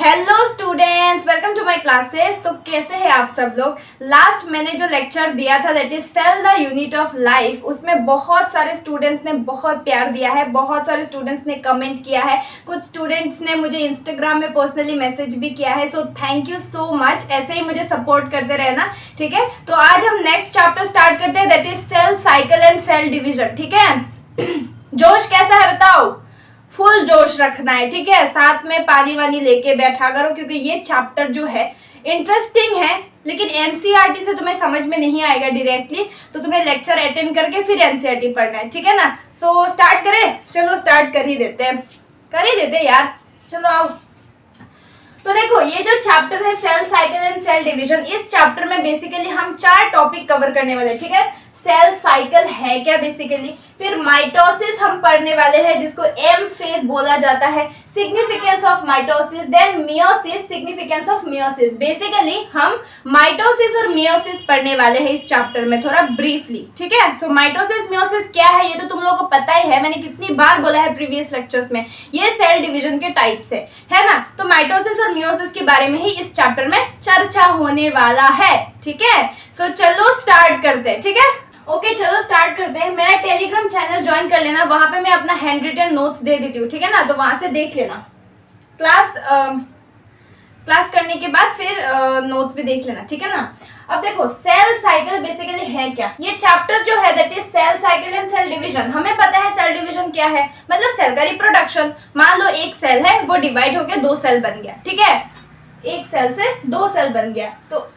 Hello students, welcome to my classes. तो कैसे हैं आप सब लोग। लास्ट मैंने जो लेक्चर दिया था that is cell the unit of life, उसमें बहुत सारे स्टूडेंट्स ने बहुत प्यार दिया है, बहुत सारे स्टूडेंट्स ने कमेंट किया है, कुछ स्टूडेंट्स ने मुझे इंस्टाग्राम में पर्सनली मैसेज भी किया है। So thank you so much, ऐसे ही मुझे सपोर्ट करते रहना, ठीक है। तो आज हम नेक्स्ट चैप्टर स्टार्ट करते हैं that is cell cycle and cell division, ठीक है। जोश कैसा है बताओ, फुल जोश रखना है, ठीक है। साथ में पानी वानी लेके बैठा करो क्योंकि ये चैप्टर जो है इंटरेस्टिंग है, लेकिन एनसीईआरटी से तुम्हें समझ में नहीं आएगा डायरेक्टली, तो तुम्हें लेक्चर अटेंड करके फिर एनसीईआरटी पढ़ना है, ठीक है ना। सो स्टार्ट करें, चलो स्टार्ट कर ही देते यार, चलो आओ। तो देखो ये जो चैप्टर है cell cycle and cell division, इस चैप्टर में बेसिकली हम 4 टॉपिक कवर करने वाले, ठीक है। सेल साइकिल है क्या बेसिकली, फिर माइटोसिस हम पढ़ने वाले हैं जिसको एम फेज बोला जाता है, significance of mitosis, then meiosis, significance of meiosis. Basically हम माइटोसिस और मियोसिस पढ़ने वाले हैं इस चैप्टर में थोड़ा ब्रीफली, ठीक है। सो माइटोसिस मियोसिस क्या है ये तो तुम लोगों को पता ही है, मैंने कितनी बार बोला है प्रीवियस लेक्चर्स में, ये सेल डिवीजन के टाइप्स है ना। तो माइटोसिस और मियोसिस के बारे में ही इस चैप्टर में चर्चा होने वाला है, ठीक है। सो चलो स्टार्ट करते हैं, ठीक है। ओके चलो स्टार्ट करते हैं। मेरा टेलीग्राम चैनल ज्वाइन कर लेना, वहां पे मैं अपना हैंड रिटन नोट्स दे देती हूँ, ठीक है ना। तो वहां से देख लेना, क्लास करने के बाद फिर नोट्स भी देख लेना, ठीक है ना। अब देखो सेल साइकिल बेसिकली है क्या, ये चैप्टर जो है that is cell cycle and cell division. हमें पता है सेल डिवीजन क्या है, मतलब सेल का रिप्रोडक्शन। मान लो एक सेल है, वो डिवाइड होकर 2 सेल बन गया, ठीक है। एक सेल से 2 सेल बन गया, तो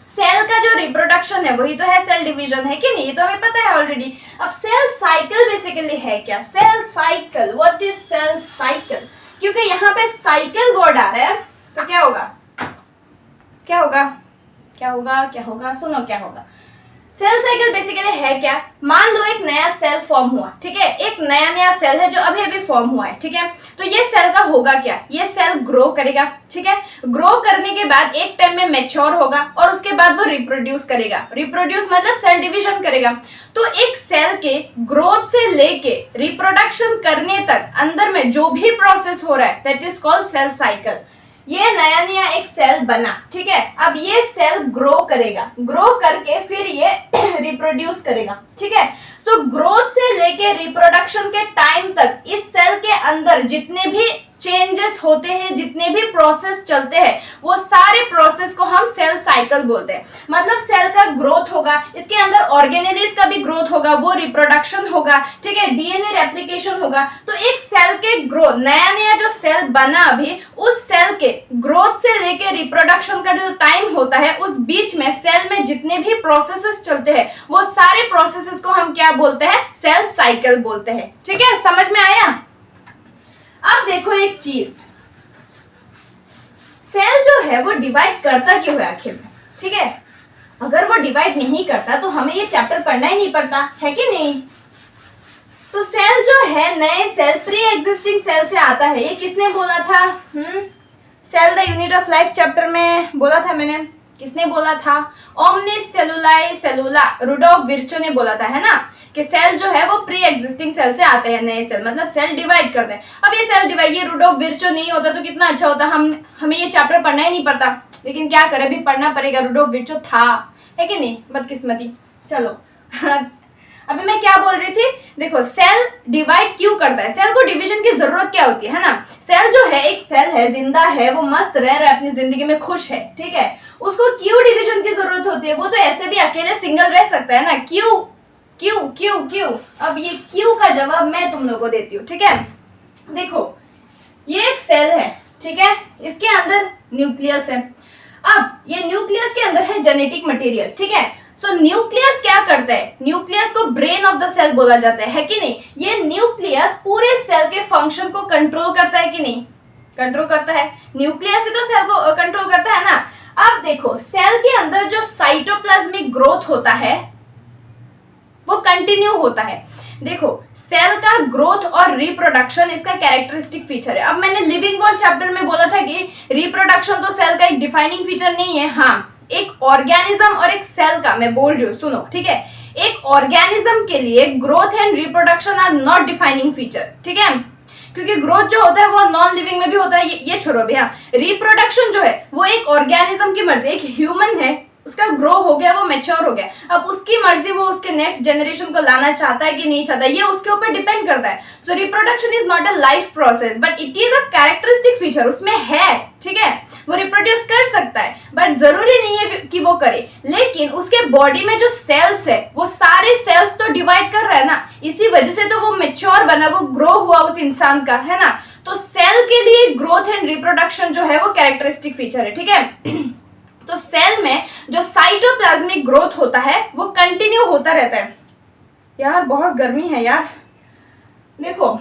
सेल का जो रिप्रोडक्शन है वही तो है सेल डिवीजन, है कि नहीं, ये तो हमें पता है ऑलरेडी। अब सेल साइकिल बेसिकली है क्या, cell cycle, what is cell cycle, क्योंकि यहाँ पे साइकिल वर्ड आ रहा है तो क्या होगा, सुनो क्या होगा। सेल साइकिल बेसिकली है क्या, मान लो एक नया सेल फॉर्म हुआ, ठीक है। एक नया सेल है जो अभी अभी फॉर्म हुआ है, ठीक है। तो ये सेल का होगा क्या, ये सेल ग्रो करेगा, ठीक है। ग्रो करने के बाद एक टाइम में मैच्योर होगा और उसके बाद वो रिप्रोड्यूस करेगा। रिप्रोड्यूस मतलब सेल डिवीजन करेगा। तो एक सेल के ग्रोथ से लेके रिप्रोडक्शन करने तक अंदर में जो भी प्रोसेस हो रहा है that is called cell cycle. ये नया एक सेल बना, ठीक है। अब ये सेल ग्रो करेगा, ग्रो करके फिर ये रिप्रोड्यूस करेगा, ठीक है। सो ग्रोथ से लेके रिप्रोडक्शन के टाइम तक इस सेल के अंदर जितने भी चेंजेस होते हैं, जितने भी प्रोसेस चलते हैं, वो सारे प्रोसेस को हम सेल साइकिल बोलते हैं। मतलब सेल का ग्रोथ होगा, इसके अंदर ऑर्गेनेलिज का भी ग्रोथ होगा, वो रिप्रोडक्शन होगा, ठीक है। डीएनए रेप्लिकेशन होगा। तो एक सेल के ग्रोथ, नया जो सेल बना अभी, उस सेल के ग्रोथ से लेके रिप्रोडक्शन का जो टाइम होता है, उस बीच में सेल में जितने भी प्रोसेसेस चलते हैं, वो सारे प्रोसेसेस को हम क्या बोलते हैं, सेल साइकिल बोलते हैं, ठीक है। समझ में आया। अब देखो एक चीज, सेल जो है वो डिवाइड करता क्यों है आखिर में, ठीक है। अगर वो डिवाइड नहीं करता तो हमें ये चैप्टर पढ़ना ही नहीं पड़ता, है कि नहीं। तो सेल जो है, नए सेल प्री एग्जिस्टिंग सेल से आता है, ये किसने बोला था, cell the unit of life chapter में बोला था मैंने, किसने बोला था, ओमनिस सेलुलाई सेलुला, रुडोल्फ विर्चो ने बोला था, है ना, कि सेल जो है वो प्री एग्जिस्टिंग सेल से आते हैं, नए सेल मतलब सेल डिवाइड करते हैं। अब ये सेल डिवाइड, ये रुडोल्फ विर्चो नहीं होता तो कितना अच्छा होता, हमें ये चैप्टर पढ़ना ही नहीं पड़ता, लेकिन क्या करें, अभी पढ़ना पड़ेगा, रुडोल्फ विर्चो था, है कि नहीं, बदकिस्मती। चलो अभी मैं क्या बोल रही थी, देखो सेल डिवाइड क्यों करता है, सेल को डिवीजन की जरूरत क्या होती है ना। सेल जो है, एक सेल है, जिंदा है, वो मस्त रह रहा है अपनी जिंदगी में, खुश है, ठीक है। उसको क्यों डिवीजन की जरूरत होती है, वो तो ऐसे भी अकेले सिंगल रह सकता है ना। क्यों क्यों क्यों क्यों, अब ये क्यों का जवाब मैं तुम लोगों को देती हूँ, ठीक है। देखो ये एक सेल है, ठीक है, इसके अंदर न्यूक्लियस है। अब ये न्यूक्लियस के अंदर है जेनेटिक मटेरियल, ठीक है। सो न्यूक्लियस क्या करता है, न्यूक्लियस को ब्रेन ऑफ द सेल बोला जाता है कि नहीं। ये न्यूक्लियस पूरे सेल के फंक्शन को कंट्रोल करता है कि नहीं, कंट्रोल करता है, न्यूक्लियस ही तो सेल को कंट्रोल करता है ना। अब देखो सेल के अंदर जो साइटोप्लाज्मिक ग्रोथ होता है वो कंटिन्यू होता है। देखो सेल का ग्रोथ और रिप्रोडक्शन इसका कैरेक्टरिस्टिक फीचर है। अब मैंने लिविंग वर्ल्ड चैप्टर में बोला था कि रिप्रोडक्शन तो सेल का एक डिफाइनिंग फीचर नहीं है, हाँ एक ऑर्गेनिज्म और एक सेल का मैं बोल रही हूँ, सुनो, ठीक है। एक ऑर्गेनिज्म के लिए growth and reproduction are not defining feature, ठीक है, क्योंकि ग्रोथ जो होता है वो नॉन लिविंग में भी होता है, ये छोड़ो भी। हाँ, रिप्रोडक्शन जो है वो एक ऑर्गेनिज्म की मर्जी, एक ह्यूमन है, उसका ग्रो हो गया, वो मैच्योर हो गया, अब उसकी मर्जी वो उसके नेक्स्ट जनरेशन को लाना चाहता है कि नहीं चाहता, ये उसके ऊपर डिपेंड करता है। सो reproduction is not a life process but it is a characteristic feature, उसमें है, ठीक है, वो रिप्रोड्यूस कर सकता है बट जरूरी नहीं है कि वो करे। लेकिन उसके बॉडी में जो सेल्स है वो सारे सेल्स तो डिवाइड कर रहा है ना, इसी वजह से तो वो मैच्योर बना, वो ग्रो हुआ उस इंसान का, है ना। तो सेल के लिए ग्रोथ एंड रिप्रोडक्शन जो है वो कैरेक्टरिस्टिक फीचर है, ठीक है। तो सेल में जो साइटोप्लाज्मिक ग्रोथ होता है वो कंटिन्यू होता रहता है। यार बहुत गर्मी है यार, देखो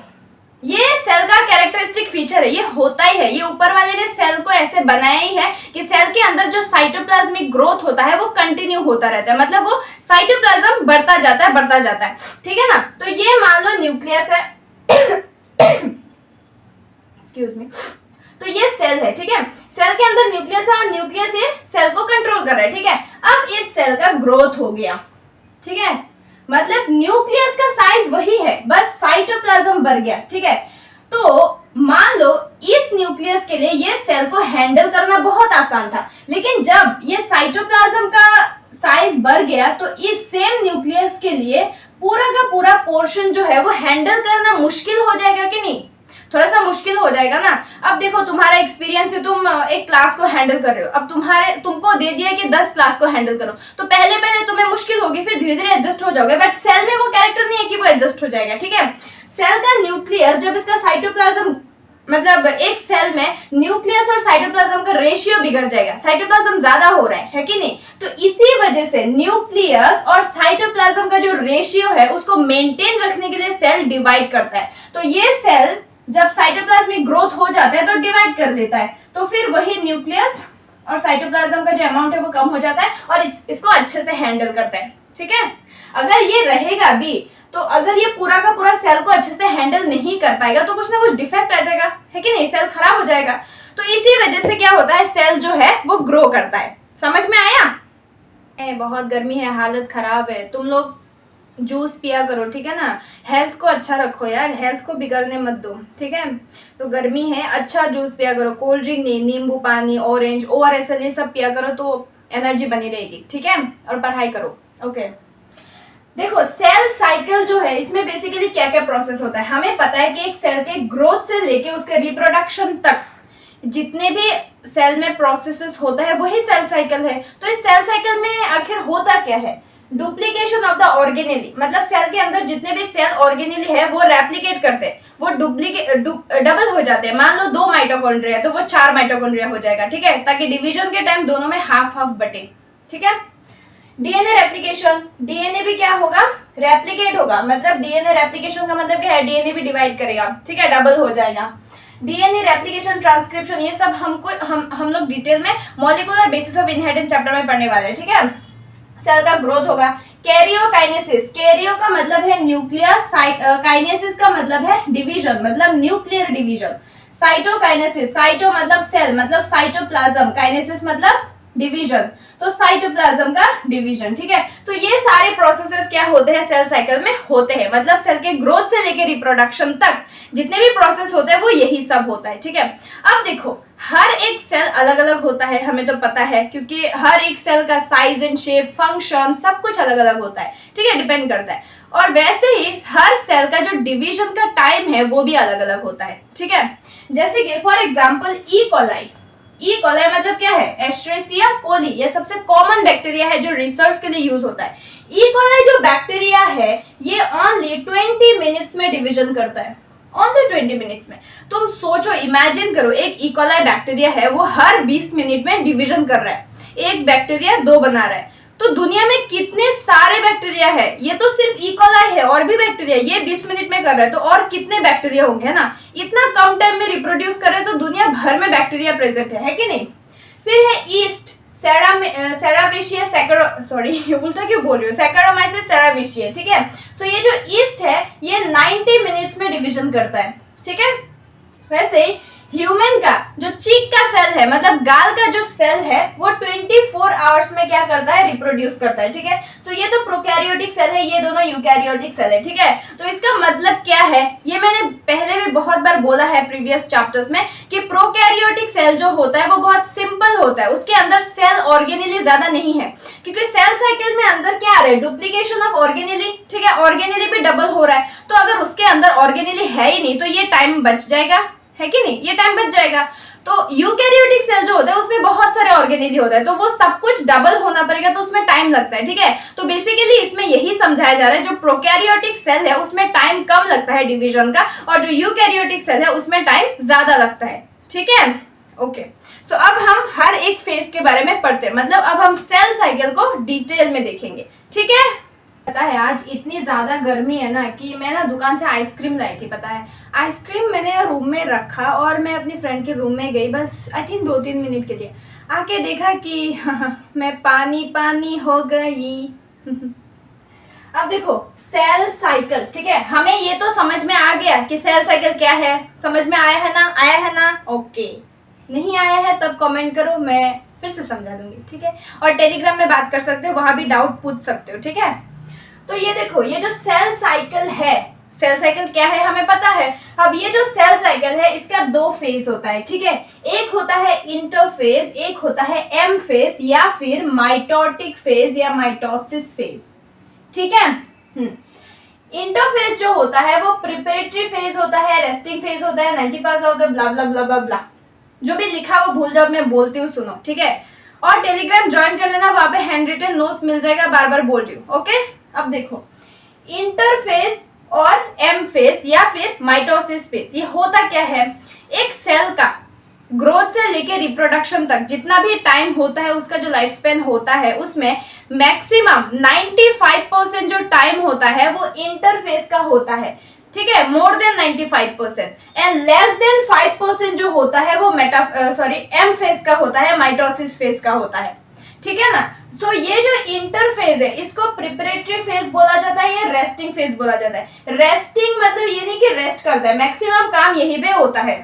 ये सेल का कैरेक्टरिस्टिक फीचर है, ये होता ही है, ये ऊपर वाले ने सेल को ऐसे बनाया ही है कि सेल के अंदर जो साइटोप्लाज्मिक ग्रोथ होता है वो कंटिन्यू होता रहता है, मतलब वो साइटोप्लाज्म बढ़ता जाता है, ठीक है ना। तो ये मान लो न्यूक्लियस है एक्सक्यूज मी, तो ये सेल है, ठीक है, सेल के अंदर न्यूक्लियस है और न्यूक्लियस ये सेल को कंट्रोल कर रहा है, ठीक है। अब इस सेल का ग्रोथ हो गया, ठीक है, मतलब न्यूक्लियस का साइज वही है, बस साइटोप्लाज्म बढ़ गया, ठीक है। तो मान लो इस न्यूक्लियस के लिए ये सेल को हैंडल करना बहुत आसान था, लेकिन जब ये साइटोप्लाज्म का साइज बढ़ गया तो इस सेम न्यूक्लियस के लिए पूरा का पूरा पोर्शन जो है वो हैंडल करना मुश्किल हो जाएगा कि नहीं, थोड़ा सा मुश्किल हो जाएगा ना। अब देखो तुम्हारा एक्सपीरियंस है, तुम एक क्लास को हैंडल कर रहे हो, अब तुमको दे दिया कि 10 क्लास को हैंडल करो, तो पहले तुम्हें मुश्किल होगी, फिर धीरे धीरे एडजस्ट हो जाओगे, बट सेल में वो कैरेक्टर नहीं है कि वो एडजस्ट हो जाएगा, ठीक है। सेल का न्यूक्लियस जब इसका साइटोप्लाज्म, मतलब एक सेल में न्यूक्लियस और साइटोप्लाज्म का रेशियो बिगड़ जाएगा, साइटोप्लाज्म ज्यादा हो रहा है कि नहीं, तो इसी वजह से न्यूक्लियस और साइटोप्लाज्म का जो रेशियो है उसको मेंटेन रखने के लिए सेल डिवाइड करता है। तो ये सेल जब साइटोप्लाज्मिक ग्रोथ हो जाता है तो डिवाइड कर लेता है, तो फिर वही न्यूक्लियस और साइटोप्लाज्म का जो अमाउंट है वो कम हो जाता है और इसको अच्छे से हैंडल करता है, ठीक है। अगर ये रहेगा भी तो अगर ये पूरा का पूरा सेल को अच्छे से हैंडल नहीं कर पाएगा तो कुछ ना कुछ डिफेक्ट आ जाएगा, है कि नहीं, सेल खराब हो जाएगा। तो इसी वजह से क्या होता है, सेल जो है वो ग्रो करता है। समझ में आया? बहुत गर्मी है, हालत खराब है, तुम लोग जूस पिया करो, ठीक है ना, हेल्थ को अच्छा रखो यार, हेल्थ को बिगड़ने मत दो, ठीक है। तो गर्मी है, अच्छा जूस पिया करो, कोल्ड ड्रिंक नहीं, नींबू पानी, ऑरेंज, ORS ये सब पिया करो तो एनर्जी बनी रहेगी, ठीक है, और पढ़ाई करो, ओके। देखो सेल साइकिल जो है इसमें बेसिकली क्या क्या प्रोसेस होता है, हमें पता है कि एक सेल के ग्रोथ से लेके उसके रिप्रोडक्शन तक जितने भी सेल में प्रोसेसेस होता है वही सेल साइकिल है। तो इस सेल साइकिल में आखिर होता क्या है, डुप्लीकेशन ऑफ द ऑर्गेनेली, मतलब सेल के अंदर जितने भी सेल ऑर्गेनेली है वो रेप्लिकेट करते हैं, वो डबल हो जाते हैं। मान लो 2 माइटोकॉन्ड्रिया तो वो 4 माइटोकॉन्ड्रिया हो जाएगा, ठीक है, ताकि डिवीजन के टाइम दोनों में हाफ हाफ बटे, ठीक है। डीएनए रेप्लिकेशन, डीएनए भी क्या होगा, रेप्लिकेट होगा, मतलब डीएनए रेप्लिकेशन का मतलब क्या है, डीएनए भी डिवाइड करेगा, ठीक है, डबल हो जाएगा। डीएनए रेप्लिकेशन, ट्रांसक्रिप्शन, ये सब हम लोग डिटेल में molecular basis of inheritance chapter में पढ़ने वाले हैं, ठीक है। सेल का ग्रोथ होगा। कैरियोकाइनेसिस, कैरियो का मतलब है न्यूक्लियस, काइनेसिस का मतलब है डिवीजन, मतलब न्यूक्लियर डिवीजन। साइटोकाइनेसिस, साइटो मतलब सेल, मतलब साइटोप्लाज्म, काइनेसिस मतलब डिवीजन, तो साइटोप्लाज्म का डिवीजन, ठीक है। तो ये सारे प्रोसेसेस क्या होते हैं, सेल साइकिल में होते हैं, मतलब सेल के ग्रोथ से लेके रिप्रोडक्शन तक जितने भी प्रोसेस होते हैं वो यही सब होता है, ठीक है। अब देखो हर एक सेल अलग अलग होता है, हमें तो पता है, क्योंकि हर एक सेल का साइज एंड शेप, फंक्शन सब कुछ अलग अलग होता है, ठीक है, डिपेंड करता है। और वैसे ही हर सेल का जो डिवीजन का टाइम है वो भी अलग अलग होता है, ठीक है। जैसे कि फॉर एग्जाम्पल ई कोलाई मतलब क्या है, एस्ट्रेसिया कोली, ये सबसे कॉमन बैक्टीरिया है जो रिसर्च के लिए यूज होता है। ई कोलाई जो बैक्टीरिया है ये ओनली 20 मिनट्स में डिवीजन करता है, ओनली 20 मिनट्स में। तुम सोचो, इमेजिन करो, एक ई कोलाई बैक्टीरिया है वो हर 20 मिनट में डिवीजन कर रहा है, एक बैक्टीरिया 2 बना रहा है, तो दुनिया में कितने सारे बैक्टीरिया है, ये तो सिर्फ ई कोलाई है, और भी बैक्टीरिया, ये 20 मिनट में कर रहा है, तो और कितने बैक्टीरिया होंगे, है ना। इतना कम टाइम में रिप्रोड्यूस कर रहे हैं तो दुनिया भर में बैक्टीरिया प्रेजेंट है कि नहीं। फिर है ईस्ट, सेराविशिया उल्टा क्यों बोल रही हूँ, सैक्रोमाइसिस सेराविशिया, ठीक है। सो ये जो ईस्ट है ये 90 मिनट्स में डिवीजन करता है, ठीक है। वैसे ह्यूमन का जो चीक का सेल है, मतलब गाल का जो सेल है वो 24 आवर्स में क्या करता है, रिप्रोड्यूस करता है, ठीक है। सो ये तो प्रोकैरियोटिक सेल है, ये दोनों यूकैरियोटिक सेल है, ठीक है। तो इसका मतलब क्या है, ये मैंने पहले भी बहुत बार बोला है प्रीवियस चैप्टर्स में कि प्रोकैरियोटिक सेल जो होता है वो बहुत सिंपल होता है, उसके अंदर सेल ऑर्गेनेली ज्यादा नहीं है, क्योंकि सेल साइकिल में अंदर क्या आ रहा है, डुप्लीकेशन ऑफ ऑर्गेनेली, ठीक है, ऑर्गेनेली भी डबल हो रहा है, तो अगर उसके अंदर ऑर्गेनेली है ही नहीं तो ये टाइम बच जाएगा, है कि नहीं, ये टाइम बच जाएगा। तो यूकैरियोटिक सेल जो होता है उसमें बहुत सारे ऑर्गेनेली होता है, तो वो सब कुछ डबल होना पड़ेगा, तो उसमें टाइम लगता है, ठीक है। तो बेसिकली इसमें यही समझाया जा रहा है, जो प्रोकैरियोटिक सेल है उसमें टाइम कम लगता है डिवीजन का, और जो यूकैरियोटिक सेल है उसमें टाइम ज्यादा लगता है, ठीक है। ओके, सो अब हम हर एक फेज के बारे में पढ़ते हैं, मतलब अब हम सेल साइकिल को डिटेल में देखेंगे, ठीक है। पता है आज इतनी ज्यादा गर्मी है ना कि मैं ना दुकान से आइसक्रीम लाई थी, पता है, आइसक्रीम मैंने रूम में रखा और मैं अपनी फ्रेंड के रूम में गई, बस आई थिंक 2-3 मिनट के लिए, आके देखा कि मैं पानी पानी हो गई। अब देखो सेल साइकिल, ठीक है, हमें ये तो समझ में आ गया कि सेल साइकिल क्या है, समझ में आया है ना, आया है ना, ओके। नहीं आया है तब कमेंट करो, मैं फिर से समझा दूंगी, ठीक है। और टेलीग्राम में बात कर सकते हो, वहां भी डाउट पूछ सकते हो, ठीक है। तो ये देखो, ये जो सेल साइकिल है, सेल साइकिल क्या है हमें पता है। अब ये जो सेल साइकिल है इसका 2 फेज होता है, ठीक है, एक होता है इंटरफेज, एक होता है एम फेज या फिर माइटोटिक फेज या माइटोसिस फेज, ठीक है। इंटरफेज जो होता है वो प्रिपरेटरी फेज होता है, रेस्टिंग फेज होता है, 90 पास होता है, ब्ला ब्ला ब्ला ब्ला ब्ला, जो भी लिखा वो भूल जाओ, मैं बोलती हूँ सुनो, ठीक है। और टेलीग्राम ज्वाइन कर लेना, वहां पे हैंड रिटन नोट्स मिल जाएगा, बार बार बोल रही हूँ, ओके। अब देखो इंटरफेज और एम फेज या फिर माइटोसिस फेज, ये होता क्या है, एक सेल का ग्रोथ से लेके रिप्रोडक्शन तक जितना भी टाइम होता है, उसका जो लाइफ स्पेन होता है, उसमें मैक्सिमम 95% जो टाइम होता है वो इंटरफेज का होता है, ठीक है, more than 95%, and less than 5% जो होता है वो एम फेज का होता है, माइटोसिस फेज का होता है, ठीक है ना। सो ये जो इंटरफेज है इसको प्रिपरेटरी फेज बोला जाता है या रेस्टिंग फेज बोला जाता है। रेस्टिंग मतलब ये नहीं कि रेस्ट करता है, मैक्सिमम काम यहीं पे होता है,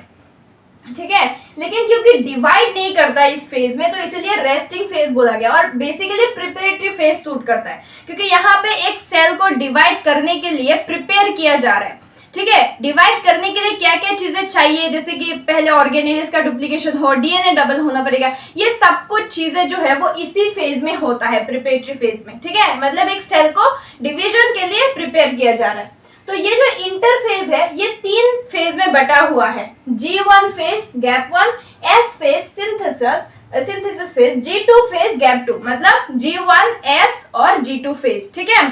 ठीक है, लेकिन क्योंकि डिवाइड नहीं करता इस फेज में तो इसलिए रेस्टिंग फेज बोला गया, और बेसिकली प्रिपरेटरी फेज सूट करता है क्योंकि यहाँ पे एक सेल को डिवाइड करने के लिए प्रिपेयर किया जा रहा है, ठीक है। डिवाइड करने के लिए क्या क्या चीजें चाहिए, जैसे कि पहले ऑर्गेनेलिस का डुप्लीकेशन हो, डीएनए डबल होना पड़ेगा, ये सब कुछ चीजें जो है वो इसी फेज में होता है, प्रिपरेटरी फेज में, ठीक है, मतलब एक सेल को डिवीजन के लिए प्रिपेयर किया जा रहा है। तो ये जो इंटरफेज है ये 3 फेज में बटा हुआ है, G1 phase gap 1, S phase synthesis phase, G2 phase gap 2, मतलब G1 S और G2 फेज, ठीक है।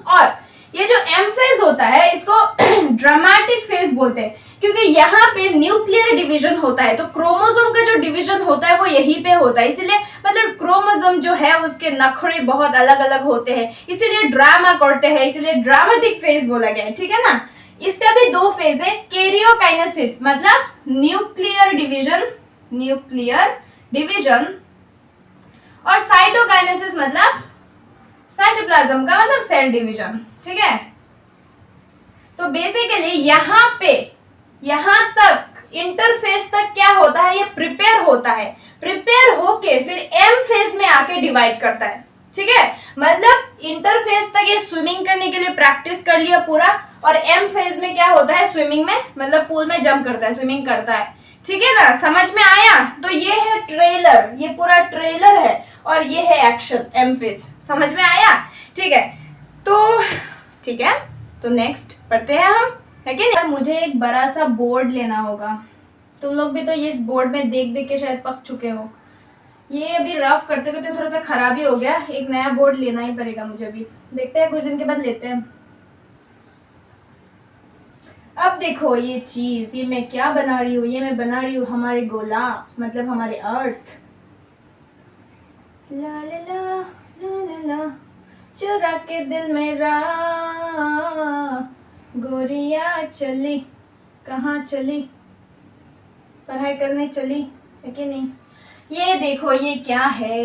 और ये जो एम फेज होता है इसको ड्रामेटिक फेज बोलते हैं क्योंकि यहाँ पे न्यूक्लियर डिवीजन होता है, तो क्रोमोसोम का जो डिवीजन होता है वो यहीं पे होता है, इसीलिए मतलब क्रोमोसोम जो है उसके नखरे बहुत अलग अलग होते हैं, इसीलिए ड्रामा करते हैं, इसीलिए ड्रामेटिक फेज बोला गया है, ठीक है ना। इसका भी 2 फेज है, कैरियोकाइनेसिस मतलब न्यूक्लियर डिवीजन और साइटोकाइनेसिस मतलब साइटोप्लाज्म का मतलब सेल डिवीजन, ठीक है। सो बेसिकली यहां तक इंटरफेस तक क्या होता है, ये प्रिपेयर होता है, प्रिपेयर होके फिर एम फेज में आके डिवाइड करता है, ठीक है। मतलब इंटरफेस तक ये स्विमिंग करने के लिए प्रैक्टिस कर लिया पूरा, और एम फेज में क्या होता है, स्विमिंग में मतलब पूल में जंप करता है, स्विमिंग करता है, ठीक है ना, समझ में आया। तो ये है ट्रेलर, ये पूरा ट्रेलर है, और ये है एक्शन एम फेज, समझ में आया, ठीक है। तो ठीक है, तो नेक्स्ट पढ़ते हैं हम, है कि नहीं। मुझे एक बड़ा सा बोर्ड लेना होगा, तुम लोग भी तो ये इस बोर्ड में देख देख के शायद पक चुके हो, ये अभी रफ करते करते थोड़ा सा खराब ही हो गया, एक नया बोर्ड लेना ही पड़ेगा मुझे भी, देखते हैं कुछ दिन के बाद लेते हैं। अब देखो ये चीज, ये मैं क्या बना रही हूँ, ये मैं बना रही हूँ हमारे गोला मतलब हमारे अर्थ, ला ला ला ला ला ला चुरा के दिल मेरा गोरिया चली, कहाँ चली, पढ़ाई करने चली, है कि नहीं। ये देखो ये क्या है,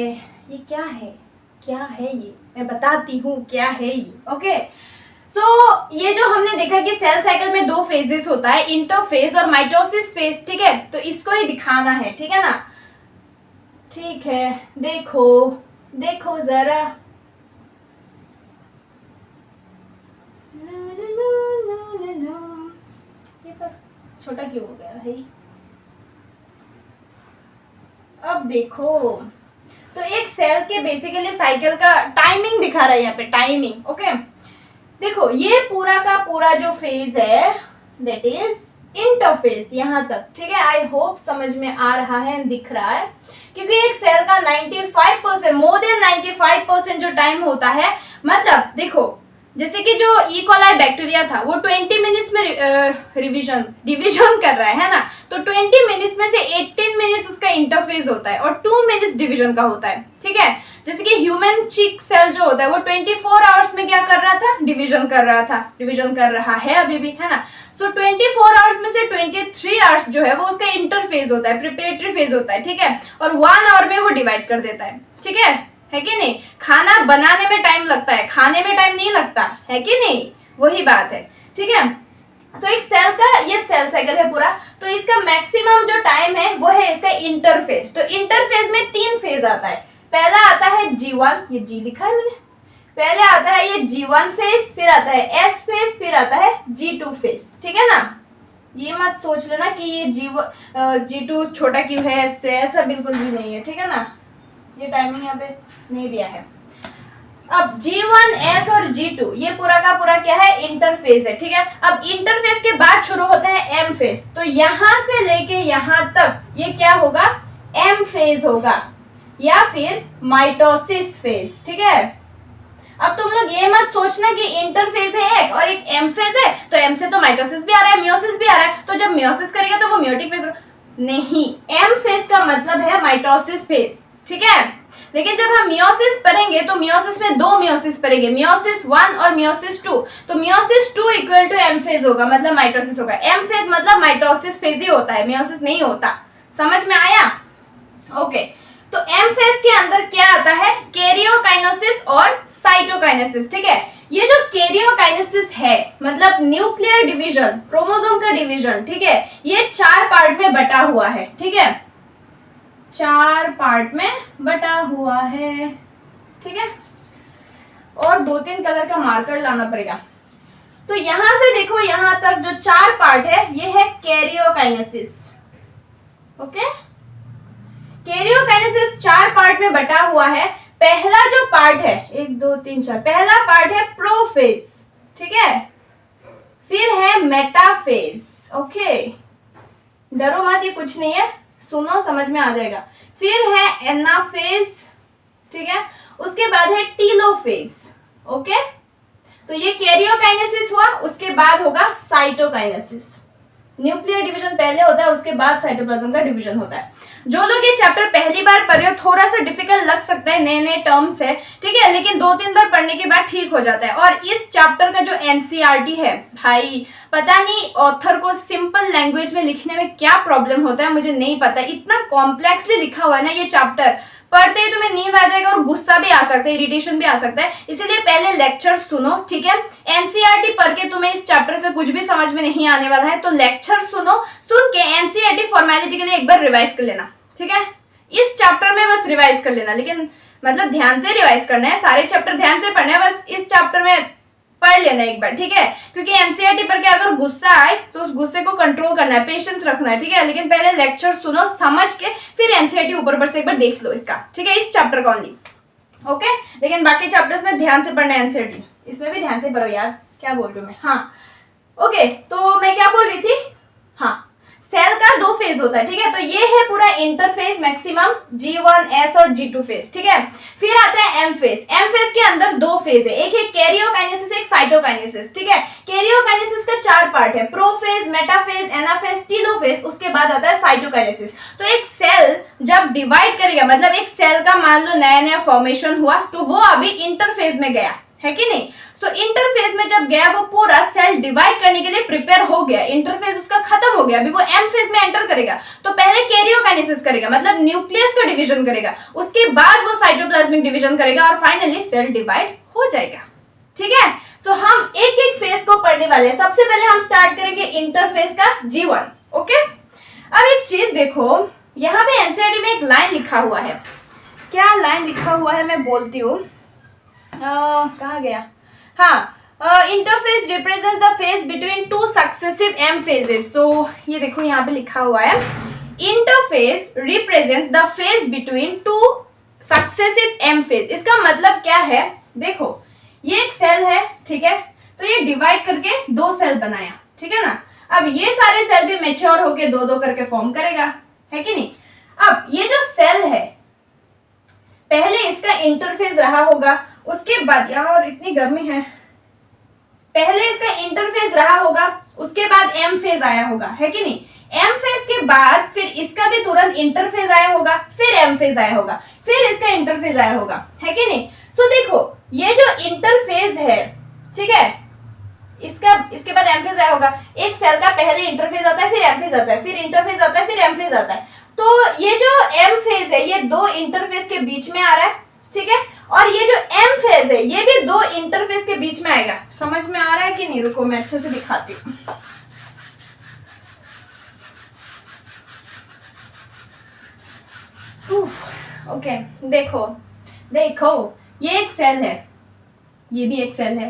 ये क्या है, क्या है ये मैं बताती हूँ क्या है ये, ओके। ये जो हमने देखा कि सेल साइकिल में दो फेजेस होता है, इंटरफेज और माइटोसिस फेज, ठीक है, तो इसको ही दिखाना है, ठीक है ना। ठीक है, देखो देखो जरा, ये पर छोटा क्यों हो गया भाई। अब देखो, तो एक सेल के बेसिकली साइकिल का टाइमिंग दिखा रहा है यहाँ पे, टाइमिंग। ओके, देखो ये पूरा का पूरा जो फेज है दैट इज इंटरफेज यहाँ तक, ठीक है। आई होप समझ में आ रहा है, दिख रहा है, क्योंकि एक सेल का 95% मोर देन 95% जो टाइम होता है, मतलब देखो जैसे कि जो ई कोलाई बैक्टीरिया था वो 20 मिनट्स में डिवीजन कर रहा है ना, तो 20 मिनट्स में से 18 मिनट्स उसका इंटरफेज होता है और 2 मिनट्स डिवीजन का होता है, ठीक है। जैसे कि ह्यूमन चिक सेल जो होता है वो 24 आवर्स में क्या कर रहा था, डिवीजन कर रहा है अभी भी, है ना। सो 24 आवर्स में से 23 आवर्स जो है वो उसका इंटरफेज होता है, प्रिपरेटरी फेज होता है, ठीक है, और 1 आवर में वो डिवाइड कर देता है, ठीक है कि नहीं। खाना बनाने में टाइम लगता है, खाने में टाइम नहीं लगता है कि नहीं, वही बात है, ठीक है। सो एक सेल का ये सेल साइकिल है पूरा, तो इसका मैक्सिमम जो टाइम है वो है इसका इंटरफेज। तो इंटरफेज में 3 फेज आता है, पहला आता है G1, ये G लिखा है मैंने, पहले आता है ये G1 फेज, फिर आता है S फेज, फिर आता है G2 फेज, ठीक है ना। ये मत सोच लेना कि ये G2 छोटा क्यों है S से, ऐसा बिल्कुल भी नहीं है, ठीक है ना, ये टाइमिंग यहाँ पे नहीं दिया है। अब G1, S और G2 ये पूरा का पूरा क्या है, इंटरफेज है, ठीक है। अब इंटरफेज के बाद शुरू होता है M फेज, तो यहां से लेके यहां तक ये क्या होगा, M फेज होगा या फिर माइटोसिस फेज, ठीक है। अब तुम लोग ये मत सोचना कि इंटरफेज है एक और एक M फेज है, तो M से तो माइटोसिस भी आ रहा है, मियोसिस भी आ रहा है, तो जब मियोसिस करेगा तो वो मियोटिक फेज नहीं, M फेज का मतलब है माइटोसिस फेज, ठीक है। लेकिन जब हम मियोसिस पढ़ेंगे तो मियोसिस में 2 मियोसिस पढ़ेंगे, मियोसिस 1 और मियोसिस 2, तो meiosis 2 equal to M phase होगा, मतलब माइटोसिस होगा। M फेज मतलब माइटोसिस फेज ही होता है, मियोसिस नहीं होता, समझ में आया। ओके, तो M फेज के अंदर क्या आता है, कैरियोकाइनेसिस और साइटोकाइनेसिस, ठीक है। ये जो कैरियोकाइनेसिस है मतलब न्यूक्लियर डिवीजन, क्रोमोसोम का डिवीजन, ठीक है, ये 4 पार्ट में बटा हुआ है, ठीक है, 4 पार्ट में बटा हुआ है, ठीक है। और 2-3 कलर का मार्कर लाना पड़ेगा। तो यहां से देखो यहां तक जो 4 पार्ट है ये है कैरियोकाइनेसिस, ओके। कैरियोकाइनेसिस 4 पार्ट में बटा हुआ है। पहला जो पार्ट है 1 2 3 4, पहला पार्ट है प्रोफेज, ठीक है, फिर है मेटाफेज, ओके, डरो मत, ये कुछ नहीं है, सुनो समझ में आ जाएगा। फिर है एनाफेज, ठीक है, उसके बाद है टीलोफेज, ओके। तो ये कैरियोकाइनेसिस हुआ, उसके बाद होगा साइटोकाइनेसिस। न्यूक्लियर डिवीजन पहले होता है, उसके बाद साइटोप्लाज्म का डिवीजन होता है। जो लोग ये चैप्टर पहली बार पढ़ रहे हो थोड़ा सा डिफिकल्ट लग सकता है, नए नए टर्म्स है, ठीक है, लेकिन 2-3 बार पढ़ने के बाद ठीक हो जाता है। और इस चैप्टर का जो एनसीईआरटी है भाई, पता नहीं ऑथर को सिंपल लैंग्वेज में लिखने में क्या प्रॉब्लम होता है, मुझे नहीं पता। इतना कॉम्प्लेक्सली लिखा हुआ है ना ये चैप्टर, पढ़ते ही तुम्हें नींद आ जाएगा और गुस्सा भी आ सकता है, इरिटेशन भी आ सकता है। इसीलिए पहले लेक्चर सुनो, ठीक है। एनसीईआरटी पढ़ के तुम्हें इस चैप्टर से कुछ भी समझ में नहीं आने वाला है, तो लेक्चर सुनो, सुन के एनसीईआरटी फॉर्मेलिटी के लिए एक बार रिवाइज कर लेना, ठीक है। इस चैप्टर में बस रिवाइज कर लेना, लेकिन मतलब ध्यान से रिवाइज करना है, सारे चैप्टर ध्यान से पढ़ना है, बस इस चैप्टर में पढ़ लेना एक बार, ठीक है। क्योंकि एनसीईआरटी पढ़ के अगर गुस्सा आए तो उस गुस्से को कंट्रोल करना है, पेशेंस रखना है, ठीक है। लेकिन पहले लेक्चर सुनो समझ के, फिर एनसीईआरटी ऊपर ऊपर से एक बार देख लो इसका, ठीक है, इस चैप्टर का ओनली, ओके। लेकिन बाकी चैप्टर्स में ध्यान से पढ़ना है एनसीईआरटी, इसमें भी ध्यान से पढ़ो यार, क्या बोल रही हूँ मैं। हाँ ओके, तो मैं क्या बोल रही थी, हाँ, सेल का 2 फेज होता है, ठीक है। तो ये है पूरा इंटरफेज मैक्सिमम G1, S और G2 फेज, ठीक है। फिर आता है M फेज। M फेज के अंदर 2 फेज है, एक है कैरियोकाइनेसिस, एक साइटोकाइनेसिस, ठीक है। कैरियोकाइनेसिस का 4 पार्ट है, प्रोफेज, मेटाफेज, एनाफेज, टीलोफेज, उसके बाद आता है साइटोकाइनेसिस। तो एक सेल जब डिवाइड करेगा, मतलब एक सेल का मान लो नया नया फॉर्मेशन हुआ, तो वो अभी इंटरफेज में गया है कि नहीं। सो इंटरफेज में जब गया वो पूरा सेल डिवाइड करने के लिए प्रिपेयर हो गया, इंटरफेज उसका खत्म हो गया, अभी वो एम फेज में एंटर करेगा। तो पहले कैरियोकाइनेसिस करेगा, मतलब न्यूक्लियस का डिवीजन करेगा, उसके बाद वो साइटोप्लाज्मिक डिवीजन करेगा और फाइनली सेल डिवाइड हो जाएगा, ठीक है। सो हम एक एक फेज को पढ़ने वाले हैं। सबसे पहले हम स्टार्ट करेंगे इंटरफेस का G1। ओके, अब एक चीज देखो, यहाँ पे एनसीईआरटी में एक लाइन लिखा हुआ है। क्या लाइन लिखा हुआ है मैं बोलती हूँ, कहाँ गया, हाँ, interface represents the phase between two successive M phases. So ये देखो यहाँ पे लिखा हुआ है, interface represents the phase between two successive M phase. इसका मतलब क्या है, देखो ये एक सेल है, ठीक है, तो ये डिवाइड करके दो सेल बनाया, ठीक है ना। अब ये सारे सेल भी मैच्योर होके दो दो करके फॉर्म करेगा, है कि नहीं। अब ये जो सेल है, पहले इसका इंटरफेज रहा होगा, उसके बाद, यार इतनी गर्मी है, पहले इसका इंटरफेज रहा होगा, उसके बाद एम फेज आया होगा, है कि नहीं। एम फेज के बाद फिर इसका भी तुरंत इंटरफेज आया होगा, फिर एम फेज आया होगा, फिर इसका इंटरफेज आया होगा, है कि नहीं। सो देखो ये जो इंटरफेज है, ठीक है, इसके बाद एम फेज आया होगा। एक सेल का पहले इंटरफेज आता है, फिर एम फेज आता है, फिर इंटरफेज आता है, फिर एम फेज आता है। तो ये जो एम फेज है ये दो इंटरफेस के बीच में आ रहा है, ठीक है, और ये जो एम फेज है ये भी दो इंटरफेस के बीच में आएगा। समझ में आ रहा है कि नहीं, रुको मैं अच्छे से दिखाती हूँ। ओके, देखो देखो, ये एक सेल है, ये भी एक सेल है,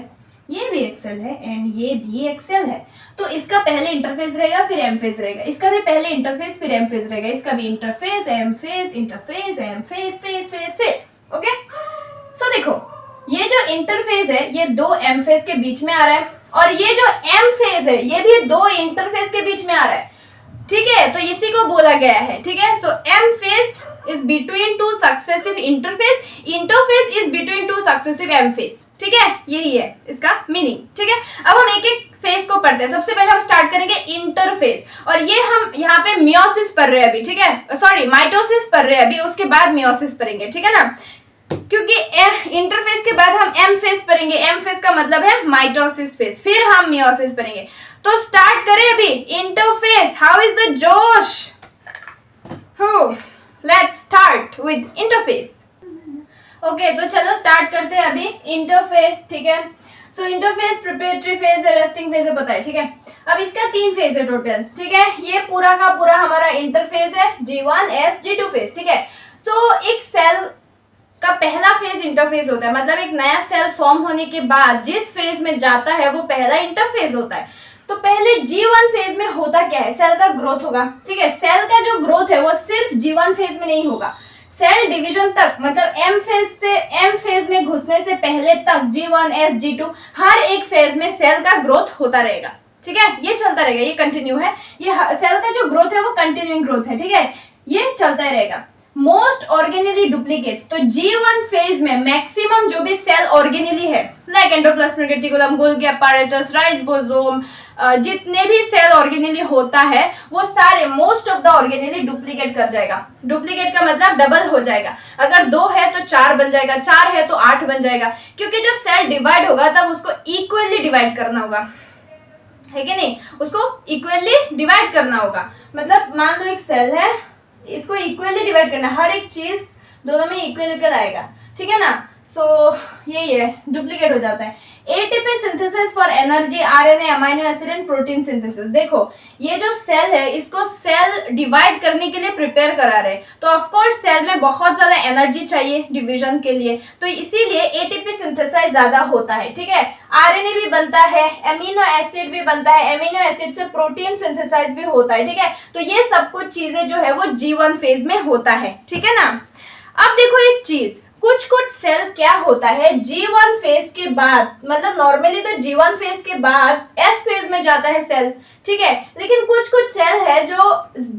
ये भी एक सेल है, एंड ये भी एक सेल है। तो इसका पहले इंटरफेस रहेगा, फिर एम फेज रहेगा, इसका भी पहले इंटरफेस फिर एम फेज रहेगा, इसका भी interface M phase, interface M phase, phase phase phase. Okay, so देखो ये जो इंटरफेस है ये दो एम फेज के बीच में आ रहा है, और ये जो एम फेज है ये भी दो इंटरफेस के बीच में आ रहा है, ठीक है। तो इसी को बोला गया है, ठीक है। So M phase is between two successive interface, interface is between two successive M phase, ठीक है, यही है इसका मीनिंग, ठीक है। अब हम एक एक फेज को पढ़ते हैं। सबसे पहले हम स्टार्ट करेंगे इंटरफेस, और ये हम यहाँ पे मियोसिस पढ़ रहे हैं अभी, ठीक है, सॉरी माइटोसिस पढ़ रहे हैं अभी, उसके बाद मियोसिस पढ़ेंगे, ठीक है ना, क्योंकि इंटरफेस के बाद हम एम फेज पढ़ेंगे। एम फेज का मतलब है माइटोसिस फेज, फिर हम मियोसिस पढ़ेंगे। तो स्टार्ट करें अभी इंटरफेस। हाउ इज द जोश, let's start with interface. Okay, तो चलो स्टार्ट करते हैं अभी इंटरफेस, ठीक है। सो इंटरफेस प्रिपरेटरी फेज है, रेस्टिंग फेज है, पता है, ठीक है। अब इसका 3 फेज है टोटल, ठीक है। ये पूरा का पूरा हमारा इंटरफेस है, G1 S G2 फेज, ठीक है। सो एक सेल का पहला फेज इंटरफेज होता है, मतलब एक नया सेल फॉर्म होने के बाद जिस फेज में जाता है वो पहला इंटरफेज होता है। तो पहले G1 फेज में होता क्या है, सेल का ग्रोथ होगा, ठीक है। सेल का जो ग्रोथ है वो सिर्फ G1 फेज में नहीं होगा, सेल डिवीजन तक, मतलब एम फेज से एम फेज में घुसने से पहले तक G1 S G2 हर एक फेज में सेल का ग्रोथ होता रहेगा, ठीक है। ये चलता रहेगा, ये कंटिन्यू है, ये सेल का जो ग्रोथ है वो कंटिन्यूइंग ग्रोथ है, ठीक है, ये चलता ही रहेगा। मोस्ट ऑर्गेनेली डुप्लीकेट्स, तो G1 फेज में मैक्सिमम जो भी सेल ऑर्गेनेली है, like endoplasmic reticulum, Golgi apparatus, ribosome, जितने भी सेल ऑर्गेनेली होता है वो सारे most of the organelle duplicate कर जाएगा। डुप्लीकेट का मतलब डबल हो जाएगा, अगर 2 है तो 4 बन जाएगा, 4 है तो 8 बन जाएगा, क्योंकि जब सेल डिवाइड होगा तब उसको इक्वली डिवाइड करना होगा, है कि नहीं, उसको इक्वली डिवाइड करना होगा। मतलब मान लो एक सेल है, इसको इक्वली डिवाइड करना, हर एक चीज दोनों में इक्वल आएगा, ठीक है ना। सो यही है, डुप्लीकेट हो जाता है। ATP synthesis for energy, RNA, amino acid and protein synthesis. देखो ये जो सेल है इसको सेल डिवाइड करने के लिए प्रिपेयर करा रहे हैं, तो ऑफ कोर्स सेल में बहुत ज्यादा एनर्जी चाहिए डिवीजन के लिए, तो इसीलिए एटीपी सिंथेसाइज ज्यादा होता है, ठीक है। आरएनए भी बनता है, अमीनो एसिड भी बनता है, अमीनो एसिड से प्रोटीन सिंथेसाइज भी होता है, ठीक है। तो ये सब कुछ चीजें जो है वो G1 फेज में होता है, ठीक है ना। अब देखो एक चीज, कुछ कुछ सेल क्या होता है G1 फेज के बाद, मतलब नॉर्मली तो G1 फेज के बाद S फेज में जाता है सेल, ठीक है, लेकिन कुछ कुछ सेल है जो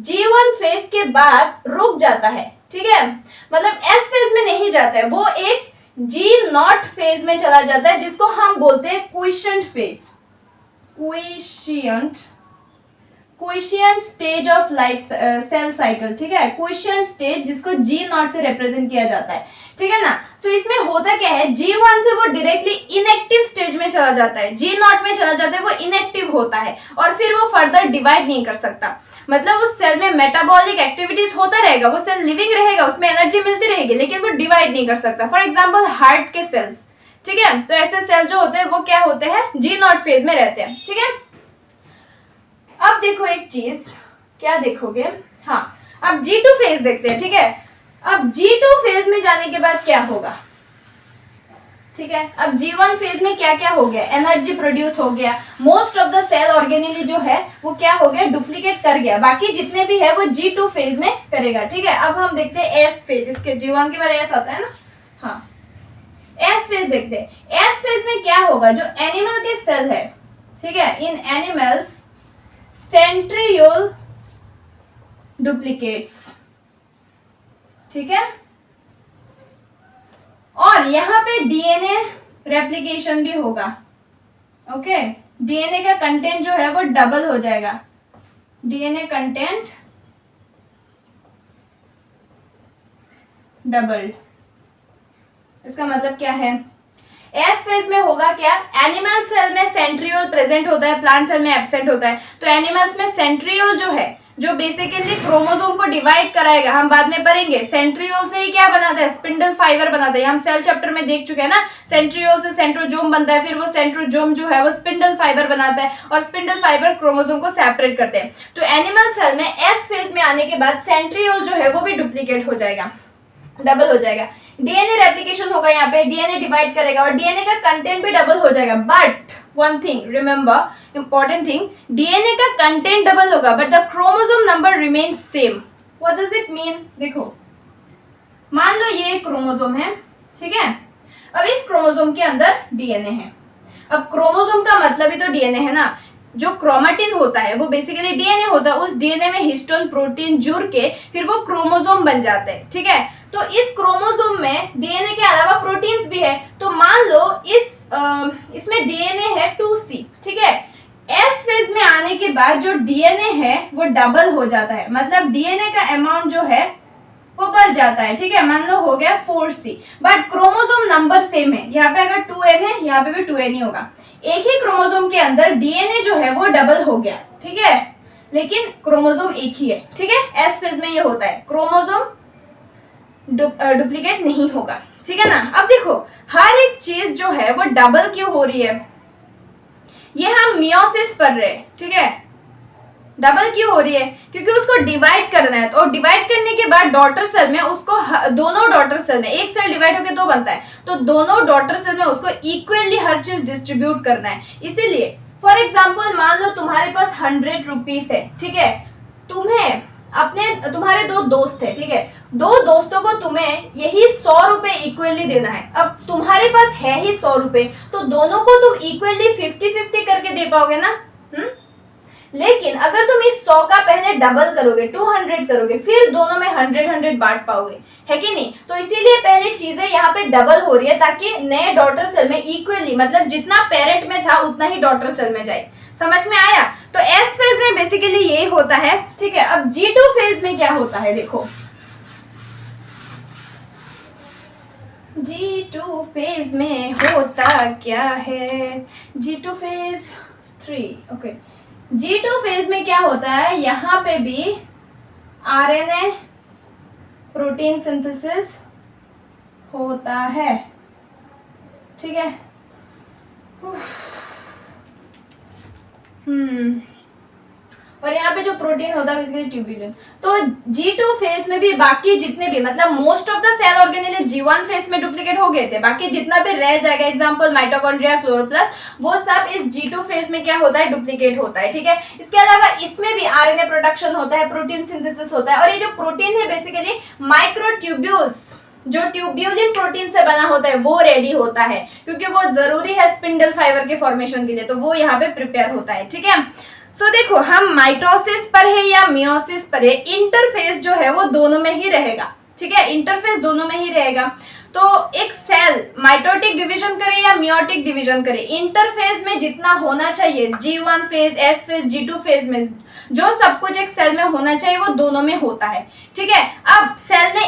G1 फेज के बाद रुक जाता है, ठीक है, मतलब S फेज में नहीं जाता है, वो एक G0 फेज में चला जाता है, जिसको हम बोलते हैं quiescent phase, quiescent stage of life cell cycle, ठीक है, क्विशेंट स्टेज जिसको G0 से रिप्रेजेंट किया जाता है, ठीक है ना। सो इसमें होता क्या है, G1 से वो डायरेक्टली इनएक्टिव स्टेज में चला जाता है, G0 में चला जाता है, वो इनएक्टिव होता है और फिर वो फर्दर डिवाइड नहीं कर सकता, मतलब उस सेल में मेटाबॉलिक एक्टिविटीज होता रहेगा, वो सेल लिविंग रहेगा, उसमें एनर्जी मिलती रहेगी, लेकिन वो डिवाइड नहीं कर सकता। फॉर एग्जाम्पल हार्ट के सेल्स, ठीक है। तो ऐसे सेल जो होते हैं वो क्या होते हैं, G0 फेज में रहते हैं, ठीक है। अब देखो एक चीज, क्या देखोगे, हाँ अब G2 फेज देखते हैं, ठीक है। अब G2 फेज में जाने के बाद क्या होगा, ठीक है। अब G1 फेज में क्या क्या हो गया, एनर्जी प्रोड्यूस हो गया, most of the cell organelle जो है वो क्या हो गया, डुप्लीकेट कर गया, बाकी जितने भी है वो G2 फेज में करेगा, ठीक है। अब हम देखते हैं एस फेज, इसके G1 के बाद एस आता है ना, हाँ एस फेज देखते हैं। एस फेज में क्या होगा, जो एनिमल के सेल है, ठीक है, इन एनिमल्स सेंट्रियोल डुप्लीकेट्स, ठीक है। और यहां पे डीएनए रेप्लिकेशन भी होगा, ओके। डीएनए का कंटेंट जो है वो डबल हो जाएगा, डीएनए कंटेंट डबल्ड। इसका मतलब क्या है, एस फेज में होगा क्या, एनिमल सेल में सेंट्रियोल प्रेजेंट होता है, प्लांट सेल में एब्सेंट होता है। तो एनिमल्स में सेंट्रियोल जो है, जो बेसिकली क्रोमोसोम को डिवाइड कराएगा, हम बाद में पढ़ेंगे, सेंट्रियोल से ही क्या बनाता है, स्पिंडल फाइबर बनाता है। हम सेल चैप्टर में देख चुके हैं ना, सेंट्रियोल से सेंट्रोजोम बनता है, फिर वो सेंट्रोजोम जो है वो स्पिंडल फाइबर बनाता है, और स्पिंडल फाइबर क्रोमोसोम को सेपरेट करते हैं। तो एनिमल सेल में एस फेज में आने के बाद सेंट्रियोल जो है वो भी डुप्लीकेट हो जाएगा, डबल हो जाएगा। डीएनए रेप्लिकेशन होगा, यहाँ पे डीएनए डिवाइड करेगा और डीएनए का कंटेंट भी डबल हो जाएगा। But one thing remember, important thing, DNA का कंटेंट डबल होगा but the chromosome number remains same. What does it mean, देखो मान लो ये एक क्रोमोसोम है, ठीक है। अब इस क्रोमोसोम के अंदर डीएनए है। अब क्रोमोसोम का मतलब ही तो डीएनए है ना, जो क्रोमेटिन होता है वो बेसिकली डीएनए होता है, उस डीएनए में हिस्टोन प्रोटीन जुड़ के फिर वो क्रोमोसोम बन जाते हैं, ठीक है। तो इस क्रोमोसोम में डीएनए के अलावा प्रोटीन्स भी है। तो मान लो इसमें डीएनए है 2C, ठीक है। एस फेज में आने के बाद जो डीएनए है वो डबल हो जाता है, मतलब डीएनए का अमाउंट जो है वो बढ़ जाता है, ठीक है। मान लो हो गया 4C, but chromosome number same है। यहाँ पे अगर 2N है, यहाँ पे भी 2N ही होगा। एक ही क्रोमोसोम के अंदर डीएनए जो है वो डबल हो गया, ठीक है, लेकिन क्रोमोसोम एक ही है, ठीक है। एस फेज में ये होता है, क्रोमोसोम डुप्लीकेट नहीं होगा, ठीक है ना। अब देखो हर एक चीज जो है वो डबल क्यों हो रही है, ये हम मियोसिस पढ़ रहे हैं, ठीक है। डबल क्यों हो रही है, क्योंकि उसको डिवाइड करना है, और डिवाइड करने के बाद डॉटर सेल में उसको, दोनों डॉटर सेल में, एक सेल डिवाइड होकर 2 बनता है, तो दोनों डॉटर सेल में उसको इक्वली हर चीज डिस्ट्रीब्यूट करना है। इसीलिए फॉर एग्जाम्पल मान लो तुम्हारे पास 100 रुपीज है, ठीक है। तुम्हारे 2 दोस्त है, ठीक है। 2 दोस्तों को तुम्हें यही 100 रुपए इक्वली देना है। अब तुम्हारे पास है ही 100 रुपए, तो दोनों को तुम इक्वली 50-50 करके दे पाओगे ना, लेकिन अगर तुम इस 100 का पहले डबल करोगे, 200 करोगे, फिर दोनों में 100 बांट पाओगे, है कि नहीं। तो इसीलिए पहले चीजें यहाँ पे डबल हो रही है, ताकि नए डॉटर सेल में इक्वली, मतलब जितना पेरेंट में था उतना ही डॉटर सेल में जाए। समझ में आया। तो एस फेज में बेसिकली यही होता है, ठीक है। अब G2 फेज में क्या होता है, देखो G2 फेज में होता क्या है, G2 phase 3, okay. G2 phase में क्या होता है, यहां पे भी आरएनए प्रोटीन सिंथेसिस होता है, ठीक है। और यहाँ पे जो प्रोटीन होता है बेसिकली ट्यूब्यूलिन। तो G2 फेज में भी बाकी जितने भी, मतलब most of the cell organelle G1 phase में डुप्लीकेट हो गए थे, बाकी जितना भी रह जाएगा, एग्जांपल माइटोकॉन्ड्रिया, क्लोरोप्लास्ट, वो सब इस G2 फेज में क्या होता है, डुप्लीकेट होता है, ठीक है। इसके अलावा इसमें भी आरएनए प्रोडक्शन होता है, प्रोटीन सिंथेसिस होता है, और ये जो प्रोटीन है बेसिकली माइक्रोट्यूब्यूल्स, जो ट्यूब्यूलिन प्रोटीन से बना होता है वो रेडी होता है, क्योंकि वो जरूरी है स्पिंडल फाइबर के फॉर्मेशन के लिए, तो वो यहाँ पे प्रिपेयर होता है, ठीक है। सो देखो हम माइटोसिस पर है या मियोसिस पर है, इंटरफेस जो है वो दोनों में ही रहेगा, ठीक है। इंटरफेस दोनों में ही रहेगा। तो एक सेल माइटोटिक डिवीजन करे या मियोटिक डिवीजन करे, इंटरफेज में जितना होना चाहिए G1 phase, S phase, G2 phase में जो सब कुछ एक सेल में होना चाहिए वो दोनों में होता है, ठीक है। अब सेल ने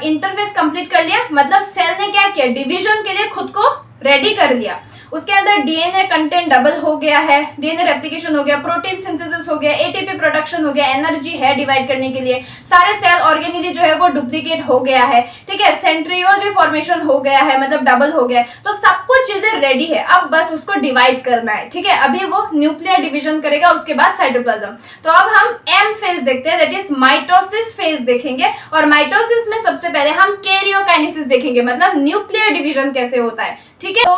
इंटरफेस कंप्लीट कर लिया, मतलब सेल ने क्या किया, डिवीजन के लिए खुद को रेडी कर लिया। उसके अंदर डीएनए कंटेंट डबल हो गया है, डीएनए रेप्लिकेशन हो गया, प्रोटीन सिंथेसिस हो गया, एटीपी प्रोडक्शन हो गया, एनर्जी है डिवाइड करने के लिए, सारे सेल ऑर्गेनिली जो है वो डुप्लीकेट हो गया है, ठीक है, सेंट्रियोल भी फॉर्मेशन हो गया है, मतलब डबल हो गया है, तो सब कुछ चीजें रेडी है, अब बस उसको डिवाइड करना है, ठीक है। अभी वो न्यूक्लियर डिवीजन करेगा, उसके बाद साइटोप्लाज्म। तो अब हम एम फेज देखते हैं, दैट इज माइटोसिस फेज देखेंगे, और माइटोसिस में सबसे पहले हम कैरियोकाइनेसिस देखेंगे, मतलब न्यूक्लियर डिवीजन कैसे होता है, ठीक है। तो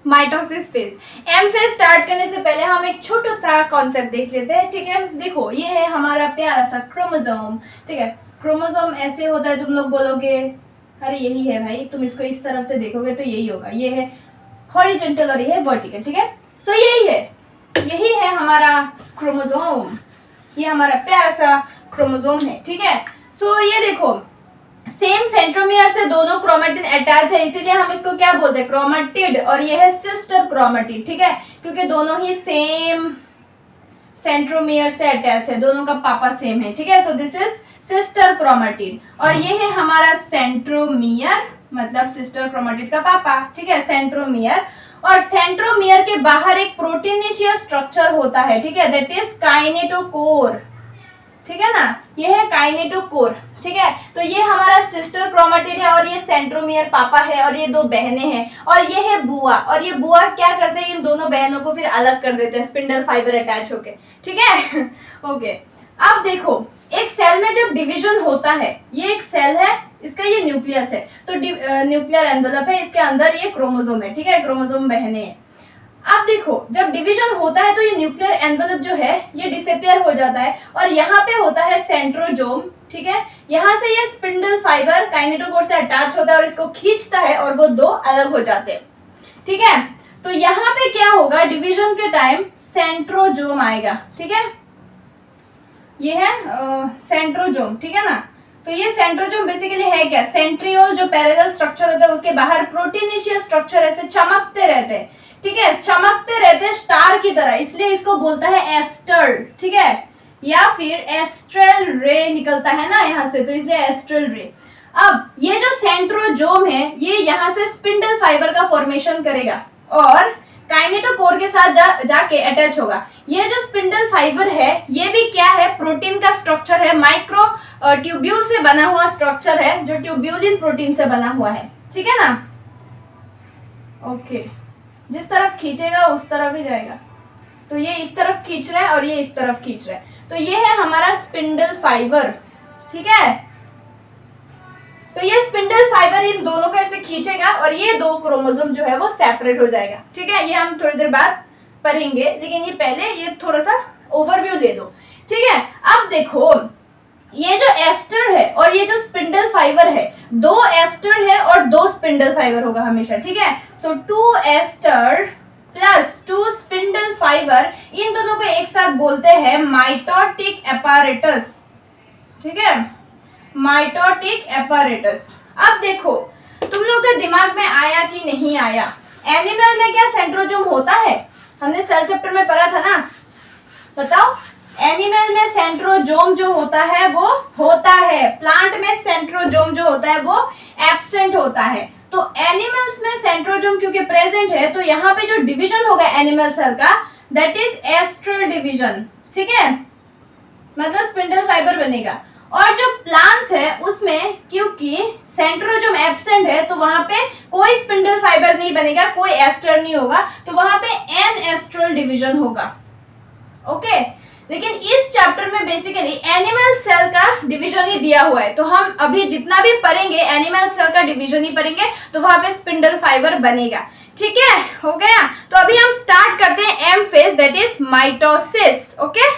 mitosis phase. M phase start करने से पहले हम एक छोटा सा कॉन्सेप्ट देख लेते हैं, ठीक है। देखो ये है हमारा प्यारा सा क्रोमोसोम, ठीक है। क्रोमोसोम ऐसे होता है, तुम लोग बोलोगे अरे यही है भाई, तुम इसको इस तरफ से देखोगे तो यही होगा, ये है हॉरिजॉन्टल और ये है वर्टिकल, ठीक है। सो यही है हमारा क्रोमोसोम, ये हमारा प्यारा सा क्रोमोसोम है, ठीक है। सो ये देखो सेम सेंट्रोमियर से दोनों क्रोमेटिन अटैच है, इसीलिए हम इसको क्या बोलते हैं, क्रोमेटिड, और ये है सिस्टर क्रोमेटिड, ठीक है, क्योंकि दोनों ही सेम सेंट्रोमियर से अटैच है, दोनों का पापा सेम है, ठीक है। So this is sister chromatid, और ये है हमारा सेंट्रोमियर, मतलब सिस्टर क्रोमेटिड का पापा, ठीक है, सेंट्रोमियर। और सेंट्रोमियर के बाहर एक प्रोटीनेशियस स्ट्रक्चर होता है, ठीक है, दैट इज काइनेटोकोर, ठीक है ना, ये है काइनेटोकोर, ठीक है। तो ये हमारा सिस्टर क्रोमेटिड है, और ये सेंट्रोमियर पापा है, और ये दो बहनें हैं, और ये है बुआ, और ये बुआ क्या करते हैं, इन दोनों बहनों को फिर अलग कर देते हैं स्पिंडल फाइबर अटैच होके, ठीक है। ओके, अब देखो एक सेल में जब डिवीजन होता है, ये एक सेल है, इसका ये न्यूक्लियस है, तो न्यूक्लियर एनवेलप है, इसके अंदर ये क्रोमोसोम है, ठीक है, क्रोमोसोम बहनें हैं। अब देखो जब डिवीजन होता है तो ये न्यूक्लियर एनवेलप जो है ये डिसअपियर हो जाता है, और यहाँ पे होता है सेंट्रोजोम, ठीक है। यहाँ से ये स्पिंडल फाइबर काइनेटोकोर से अटैच होता है और इसको खींचता है, और वो दो अलग हो जाते हैं, ठीक है। तो यहाँ पे क्या होगा, डिवीजन के टाइम सेंट्रोजोम आएगा, ठीक है, ये है सेंट्रोजोम, ठीक है ना। तो ये सेंट्रोजोम बेसिकली है क्या, सेंट्रियोल जो पैरेलल स्ट्रक्चर होता है उसके बाहर प्रोटीनेशियस स्ट्रक्चर ऐसे चमकते रहते हैं, ठीक है, चमकते रहते हैं स्टार की तरह, इसलिए इसको बोलता है एस्टर, ठीक है, या फिर एस्ट्रल रे निकलता है ना यहाँ से, तो इसलिए एस्ट्रल रे। अब ये जो सेंट्रोजोम है ये यहाँ से स्पिंडल फाइबर का फॉर्मेशन करेगा और काइनेटोकोर के साथ जाके अटैच होगा। ये जो स्पिंडल फाइबर है ये भी क्या है, प्रोटीन का स्ट्रक्चर है, माइक्रो ट्यूब्यूल से बना हुआ स्ट्रक्चर है, जो ट्यूब्यूलिन प्रोटीन से बना हुआ है, ठीक है ना। ओके, जिस तरफ खींचेगा उस तरफ ही जाएगा, तो ये इस तरफ खींच रहा है और ये इस तरफ खींच रहा है, तो ये है हमारा स्पिंडल फाइबर, ठीक है। तो ये स्पिंडल फाइबर इन दोनों को ऐसे खींचेगा और ये दो क्रोमोसोम जो है वो सेपरेट हो जाएगा, ठीक है। ये हम थोड़ी देर बाद पढ़ेंगे, लेकिन ये पहले ये थोड़ा सा ओवरव्यू ले लो, ठीक है। अब देखो ये जो एस्टर है और ये जो स्पिंडल फाइबर है, दो एस्टर है और दो स्पिंडल फाइबर होगा हमेशा, ठीक है। सो 2 एस्टर प्लस 2 स्पिंडल फाइबर, इन दोनों को एक साथ बोलते हैं माइटोटिक एपारेटस, ठीक है, माइटोटिक एपारेटस। अब देखो तुम लोग के दिमाग में आया कि नहीं आया, एनिमल में क्या सेंट्रोजोम होता है, हमने सेल चैप्टर में पढ़ा था ना, बताओ। एनिमल में सेंट्रोजोम जो होता है वो होता है, प्लांट में सेंट्रोजोम जो होता है वो एब्सेंट होता है। तो एनिमल्स में सेंट्रोजोम क्योंकि प्रेजेंट है, तो यहाँ पे जो डिवीजन होगा एनिमल सेल का दैट इज एस्ट्रल डिवीजन, ठीक है, मतलब स्पिंडल फाइबर बनेगा। और जो प्लांट्स है उसमें क्योंकि सेंट्रोजोम एब्सेंट है तो वहां पे कोई स्पिंडल फाइबर नहीं बनेगा, कोई एस्टर नहीं होगा, तो वहां पे एन एस्ट्रल डिवीजन होगा, ओके। लेकिन इस चैप्टर में बेसिकली एनिमल सेल का डिवीजन ही दिया हुआ है, तो हम अभी जितना भी पढ़ेंगे एनिमल सेल का डिवीजन ही पढ़ेंगे, तो वहां पे स्पिंडल फाइबर बनेगा, ठीक है, हो गया। तो अभी हम स्टार्ट करते हैं M phase, that is mitosis, okay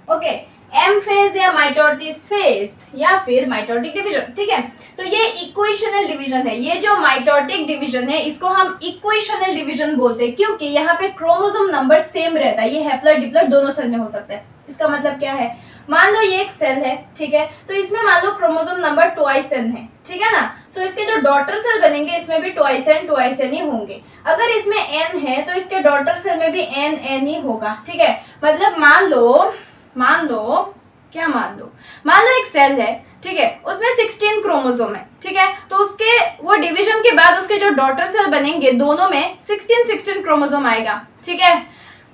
okay. M phase या माइटोटिस फेज या फिर माइटोटिक डिवीजन, ठीक है। तो ये इक्वेशनल डिवीजन है, ये जो माइटोटिक डिवीजन है इसको हम इक्वेशनल डिवीजन बोलते हैं, क्योंकि यहाँ पे क्रोमोसोम नंबर सेम रहता है, ये हैप्लॉइड डिप्लॉइड दोनों सेल में हो सकता है। इसका मतलब क्या है, मान लो ये एक सेल है, ठीक है, तो इसमें मान लो क्रोमोसोम नंबर 2n है, ठीक है ना। सो इसके जो डॉटर सेल बनेंगे इसमें भी 2n ही होंगे। अगर इसमें n है तो इसके डॉटर सेल में भी n ही होगा, ठीक है। मतलब मान लो क्या मान लो एक सेल है, ठीक है, उसमें 16 क्रोमोसोम है, ठीक है, तो उसके वो डिवीजन के बाद उसके जो डॉटर सेल बनेंगे दोनों में 16 क्रोमोसोम आएगा, ठीक है।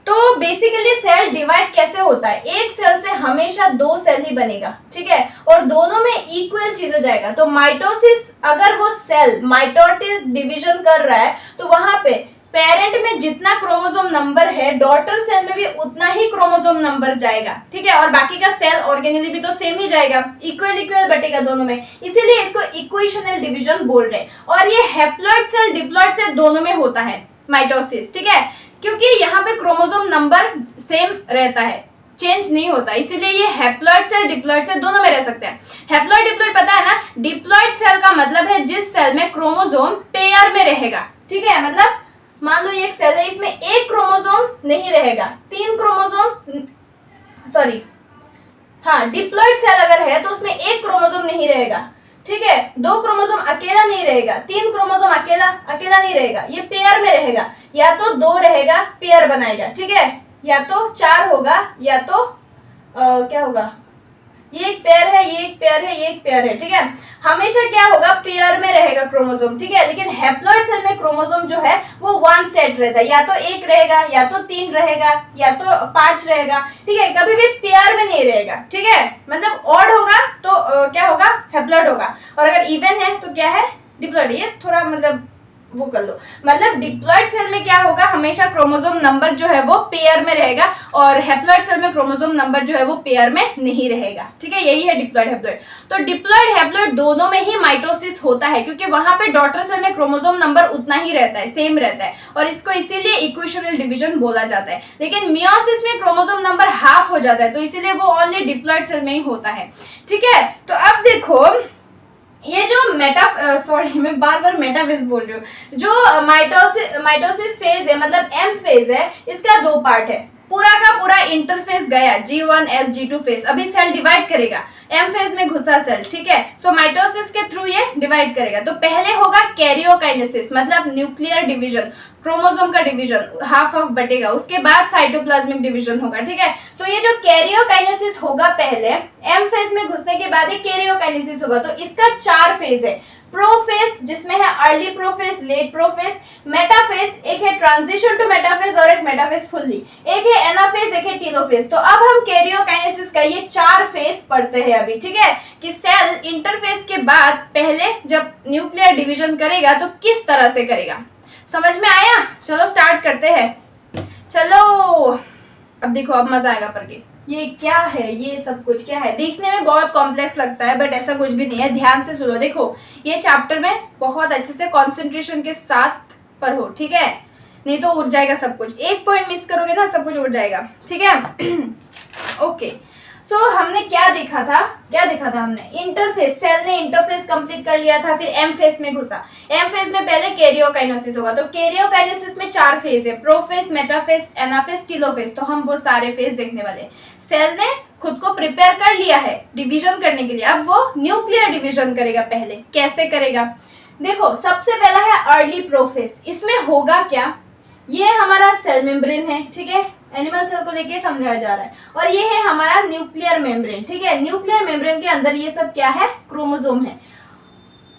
तो बेसिकली सेल डिवाइड कैसे होता है, एक सेल से हमेशा दो सेल ही बनेगा, ठीक है, और दोनों में इक्वल चीज हो जाएगा। तो माइटोसिस, अगर वो सेल माइटोटिक डिवीजन कर रहा है तो वहां पे पेरेंट में जितना क्रोमोसोम नंबर है डॉटर सेल में भी उतना ही क्रोमोसोम नंबर जाएगा, ठीक है, और बाकी का सेल ऑर्गेनेली भी तो सेम ही जाएगा, इक्वल बटेगा दोनों में, इसीलिए इसको इक्वेशनल डिवीजन बोल रहे हैं। और ये हैप्लॉइड सेल डिप्लॉइड सेल दोनों में होता है माइटोसिस, ठीक है, क्योंकि यहाँ पे क्रोमोसोम नंबर सेम रहता है, चेंज नहीं होता, इसीलिए ये हैप्लॉइड सेल डिप्लॉइड सेल दोनों में रह सकते हैं। हैप्लॉइड डिप्लॉइड पता है ना, डिप्लॉइड सेल का मतलब है जिस सेल में क्रोमोसोम पेयर में रहेगा, ठीक है, मतलब मान लो ये एक सेल है, इसमें एक क्रोमोसोम नहीं रहेगा, तीन क्रोमोसोम, सॉरी हाँ, डिप्लॉइड सेल अगर है तो उसमें एक क्रोमोसोम नहीं रहेगा, ठीक है, दो क्रोमोसोम अकेला नहीं रहेगा, तीन क्रोमोसोम अकेला नहीं रहेगा, ये पेयर में रहेगा, या तो दो रहेगा पेयर बनाएगा, ठीक है, या तो चार होगा, या तो क्या होगा, ये एक पेयर है, ये एक पेयर है, ये एक पेयर है, ठीक है, हमेशा क्या होगा, पेयर में रहेगा क्रोमोसोम, ठीक है। लेकिन हैप्लॉइड सेल में क्रोमोसोम जो है वो वन सेट रहता है, या तो एक रहेगा, या तो तीन रहेगा, या तो पांच रहेगा, ठीक है, कभी भी पेयर में नहीं रहेगा, ठीक है, मतलब ऑड होगा तो क्या होगा, हैप्लॉइड होगा, और अगर इवन है तो क्या है, डिप्लॉइड। ये थोड़ा मतलब वो कर लो, मतलब डिप्लॉइड सेल में क्या होगा, हमेशा क्रोमोसोम नंबर जो है वो पेयर में रहेगा, और हैप्लॉइड सेल में क्रोमोसोम नंबर जो है वो पेयर में नहीं रहेगा, ठीक है, यही है डिप्लॉइड हैप्लॉइड। तो डिप्लॉइड हैप्लॉइड दोनों में ही माइटोसिस होता है, क्योंकि वहां पे डॉटर सेल में क्रोमोसोम नंबर उतना ही रहता है, सेम रहता है, और इसको इसीलिए इक्वेशनल डिवीजन बोला जाता है। लेकिन मियोसिस में क्रोमोसोम नंबर हाफ हो जाता है, तो इसीलिए वो ओनली डिप्लॉइड सेल में ही होता है, ठीक है। तो अब देखो, ये जो मैं बार बार मेटाफेज बोल रही हूँ, जो माइटोसिस फेज है, मतलब एम फेज है, इसका दो पार्ट है, पूरा का पूरा इंटरफेस गया, G1S G2 फेज, अभी सेल डिवाइड करेगा, एम फेज में घुसा सेल, ठीक है, सो माइटोसिस के थ्रू ये डिवाइड करेगा। तो पहले होगा कैरियोकाइनेसिस, मतलब न्यूक्लियर डिवीजन, क्रोमोसोम का डिवीजन, हाफ बटेगा, उसके बाद साइटोप्लाज्मिक डिवीजन होगा, ठीक है। सो ये जो कैरियोकाइनेसिस होगा पहले, एम फेज में घुसने के बाद ये कैरियोकाइनेसिस होगा। तो इसका चार फेज है, प्रोफेज जिसमें है early prophase, late prophase, metaphase, एक है ट्रांजिशन टू मेटाफेज और एक मेटाफेज फुल्ली, एक है एनाफेज, एक है टीलोफेज। तो अब हम कैरियोकाइनेसिस का ये चार फेज पढ़ते हैं अभी, ठीक है, कि सेल इंटरफेज के बाद पहले जब न्यूक्लियर डिवीजन करेगा तो किस तरह से करेगा, समझ में आया? चलो स्टार्ट करते हैं। चलो अब देखो, अब मजा आएगा पढ़ के। ये क्या है, ये सब कुछ क्या है, देखने में बहुत कॉम्प्लेक्स लगता है बट ऐसा कुछ भी नहीं है, ध्यान से सुनो। देखो ये चैप्टर में बहुत अच्छे से कंसंट्रेशन के साथ पढ़ो, ठीक है, नहीं तो उड़ जाएगा सब कुछ, एक पॉइंट मिस करोगे ना सब कुछ उड़ जाएगा, ठीक है। ओके, सो हमने क्या देखा था हमने इंटरफेस, सेल ने इंटरफेस कंप्लीट कर लिया था, फिर एम फेज में घुसा। एम फेज में पहले कैरियोकाइनेसिस होगा, तो कैरियोकाइनेसिस में चार फेज है, प्रोफेज, मेटाफेज, एनाफेज, टीलोफेज। तो हम वो सारे फेज देखने वाले। सेल ने खुद को प्रिपेयर कर लिया है डिवीजन करने के लिए, अब वो न्यूक्लियर डिवीजन करेगा। पहले कैसे करेगा, देखो सबसे पहला है अर्ली प्रोफेज। इसमें होगा क्या, ये हमारा सेल मेम्ब्रेन है, ठीक है, एनिमल सेल को लेके समझाया जा रहा है, और ये है हमारा न्यूक्लियर मेम्ब्रेन, ठीक है। न्यूक्लियर मेम्ब्रेन के अंदर ये सब क्या है, क्रोमोसोम है।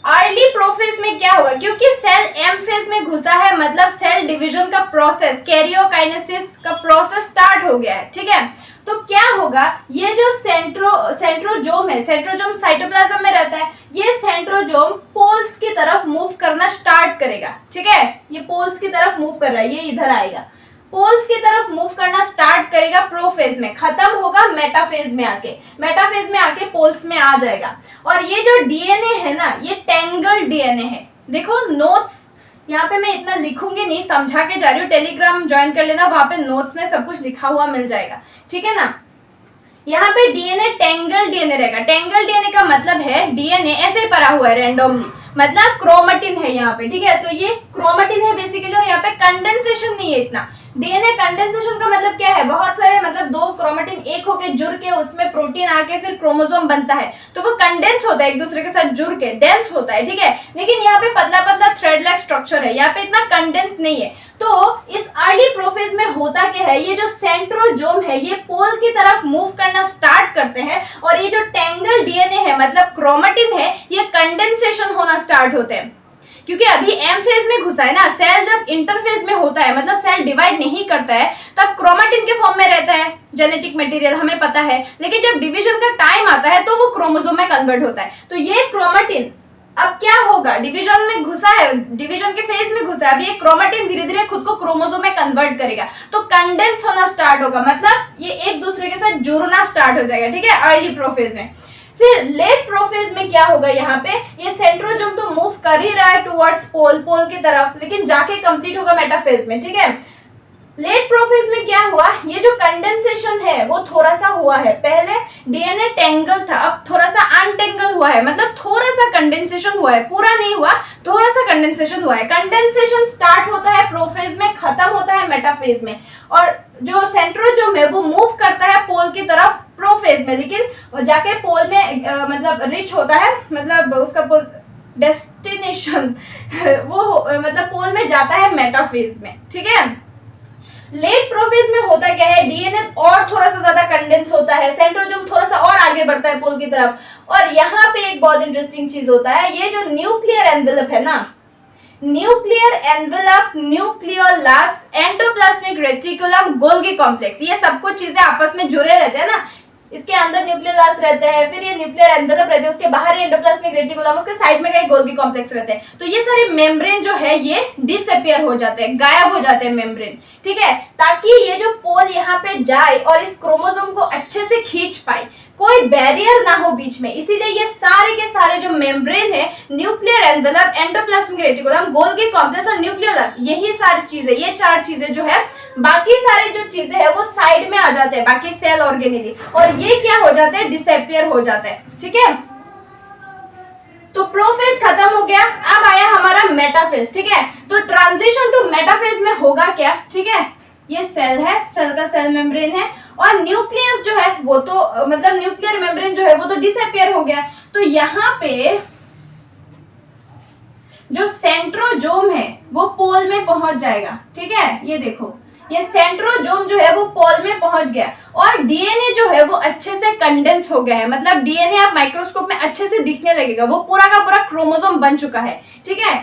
अर्ली प्रोफेज में क्या होगा, क्योंकि सेल एम फेज में घुसा है, मतलब सेल डिवीजन का प्रोसेस, कैरियोकाइनेसिस का प्रोसेस स्टार्ट हो गया है, ठीक है। तो क्या होगा, ये जो सेंट्रोजोम है, सेंट्रोजोम साइटोप्लाज्म में रहता है, ये सेंट्रोजोम पोल्स की तरफ मूव करना स्टार्ट करेगा, ठीक है। ये पोल्स की तरफ मूव कर रहा है, ये इधर आएगा, पोल्स की तरफ मूव करना स्टार्ट करेगा प्रोफेज में, खत्म होगा मेटाफेज में आके पोल्स में आ जाएगा। और ये जो डीएनए है ना, ये टेंगल डीएनए है। देखो नोट्स यहाँ पे मैं इतना लिखूंगी नहीं, समझा के जा रही हूँ, टेलीग्राम ज्वाइन कर लेना, वहां पे नोट्स में सब कुछ लिखा हुआ मिल जाएगा, ठीक है ना। यहाँ पे डीएनए टेंगल डीएनए रहेगा। टेंगल डीएनए का मतलब है डीएनए ऐसे ही पड़ा हुआ है रैंडमली, मतलब क्रोमेटिन है यहाँ पे, ठीक है। तो ये क्रोमेटिन है बेसिकली, और यहाँ पे कंडेंसेशन नहीं है इतना, डीएनए कंडेंसेशन का मतलब क्या है, बहुत सारे मतलब दो क्रोमेटिन एक होके जुड़ के उसमें प्रोटीन आके फिर क्रोमोसोम बनता है, तो वो कंडेंस होता है एक दूसरे के साथ जुड़ के, डेंस होता है, ठीक है। लेकिन यहाँ पे पतला पतला थ्रेड लाइक स्ट्रक्चर है, यहाँ पे इतना कंडेंस नहीं है। तो इस अर्ली प्रोफेज में होता क्या है, ये जो सेंट्रोजोम है ये पोल की तरफ मूव करना स्टार्ट करते हैं, और ये जो टेंगल डीएनए है मतलब क्रोमेटिन है, ये कंडेंसेशन होना स्टार्ट होते हैं। क्योंकि अभी एम फेज में घुसा है ना, सेल जब इंटरफेज में होता है मतलब सेल डिवाइड नहीं करता है, तब क्रोमेटिन के फॉर्म में रहता है जेनेटिक मटेरियल, हमें पता है। लेकिन जब डिवीजन का टाइम आता है तो वो क्रोमोसोम में कन्वर्ट होता है। तो ये क्रोमेटिन अब क्या होगा, डिवीजन में घुसा है, डिवीजन के फेज में घुसा है, अभी ये क्रोमेटिन धीरे धीरे खुद को क्रोमोसोम में कन्वर्ट करेगा, तो कंडेंस होना स्टार्ट होगा, मतलब ये एक दूसरे के साथ जुड़ना स्टार्ट हो जाएगा, ठीक है, अर्ली प्रोफेज में। फिर लेट प्रोफेज में क्या होगा, यहाँ पे ये सेंट्रोजोम तो मूव कर ही रहा है टुवर्ड्स पोल की तरफ, लेकिन जाके कंप्लीट होगा मेटाफेज में, ठीक है। लेट प्रोफेज में क्या हुआ, ये जो कंडेंसेशन है वो थोड़ा सा हुआ है, पहले डीएनए टेंगल था, अब थोड़ा सा अनटेंगल हुआ है, मतलब थोड़ा सा कंडेंसेशन हुआ है, पूरा नहीं हुआ, थोड़ा सा कंडेंसेशन हुआ है। कंडेंसेशन स्टार्ट होता है प्रोफेज में, खत्म होता है मेटाफेज में, और जो सेंट्रोजोम है वो मूव करता है पोल की तरफ प्रोफेज में, लेकिन जाके पोल में मतलब रिच होता है, मतलब उसका डेस्टिनेशन वो मतलब पोल में जाता है मेटाफेज में, ठीक है। लेट प्रोफेज में होता क्या है, डीएनए और थोड़ा सा ज्यादा कंडेंस होता है, सेंट्रोजोम थोड़ा सा और आगे बढ़ता है पोल की तरफ, और यहाँ पे एक बहुत इंटरेस्टिंग चीज होता है, ये जो न्यूक्लियर एनवेलप है ना, nuclear envelope, nucleolus, endoplasmic reticulum, Golgi complex, ये सब कुछ चीजें आपस में जुड़े रहते हैं ना। इसके अंदर न्यूक्लियोलास्ट रहते हैं, फिर ये न्यूक्लियर एनवेलप रहते हैं, उसके बाहर ये एंडोप्लाज्मिक रेटिकुलम, उसके साइड में कई गोल्गी कॉम्प्लेक्स रहते हैं। तो ये सारे मेम्ब्रेन जो है ये डिसअपियर हो जाते हैं, गायब हो जाते हैं मेम्ब्रेन, ठीक है, ताकि ये जो पोल यहाँ पे जाए और इस क्रोमोसोम को अच्छे से खींच पाए, कोई बैरियर ना हो बीच में। इसीलिए ये सारे के सारे जो मेम्ब्रेन है, nuclear envelope, endoplasmic reticulum, Golgi complex और न्यूक्लियोलास्ट, यही सारी चीजें, ये चार चीजें जो है, बाकी सारी जो चीजें है वो साइड में आ जाते हैं, बाकी सेल ऑर्गेनेली, और ये क्या हो जाते हैं, डिसअपियर हो जाते हैं, ठीक है। तो प्रोफेज खत्म हो गया, अब आया हमारा मेटाफेज, ठीक है। तो ट्रांजिशन टू मेटाफेज में होगा क्या, ठीक है, ये सेल है, सेल का सेल मेम्ब्रेन है, और न्यूक्लियस जो है वो तो मतलब न्यूक्लियर मेम्ब्रेन जो है वो तो डिसअपियर हो गया। तो यहाँ पे जो सेंट्रोजोम है वो पोल में पहुंच जाएगा, ठीक है, ये देखो, ये सेंट्रोजोम जो है वो पोल में पहुंच गया, और डीएनए जो है वो अच्छे से कंडेंस हो गया है, मतलब डीएनए आप माइक्रोस्कोप में अच्छे से दिखने लगेगा, वो पूरा का पूरा क्रोमोसोम बन चुका है, ठीक है।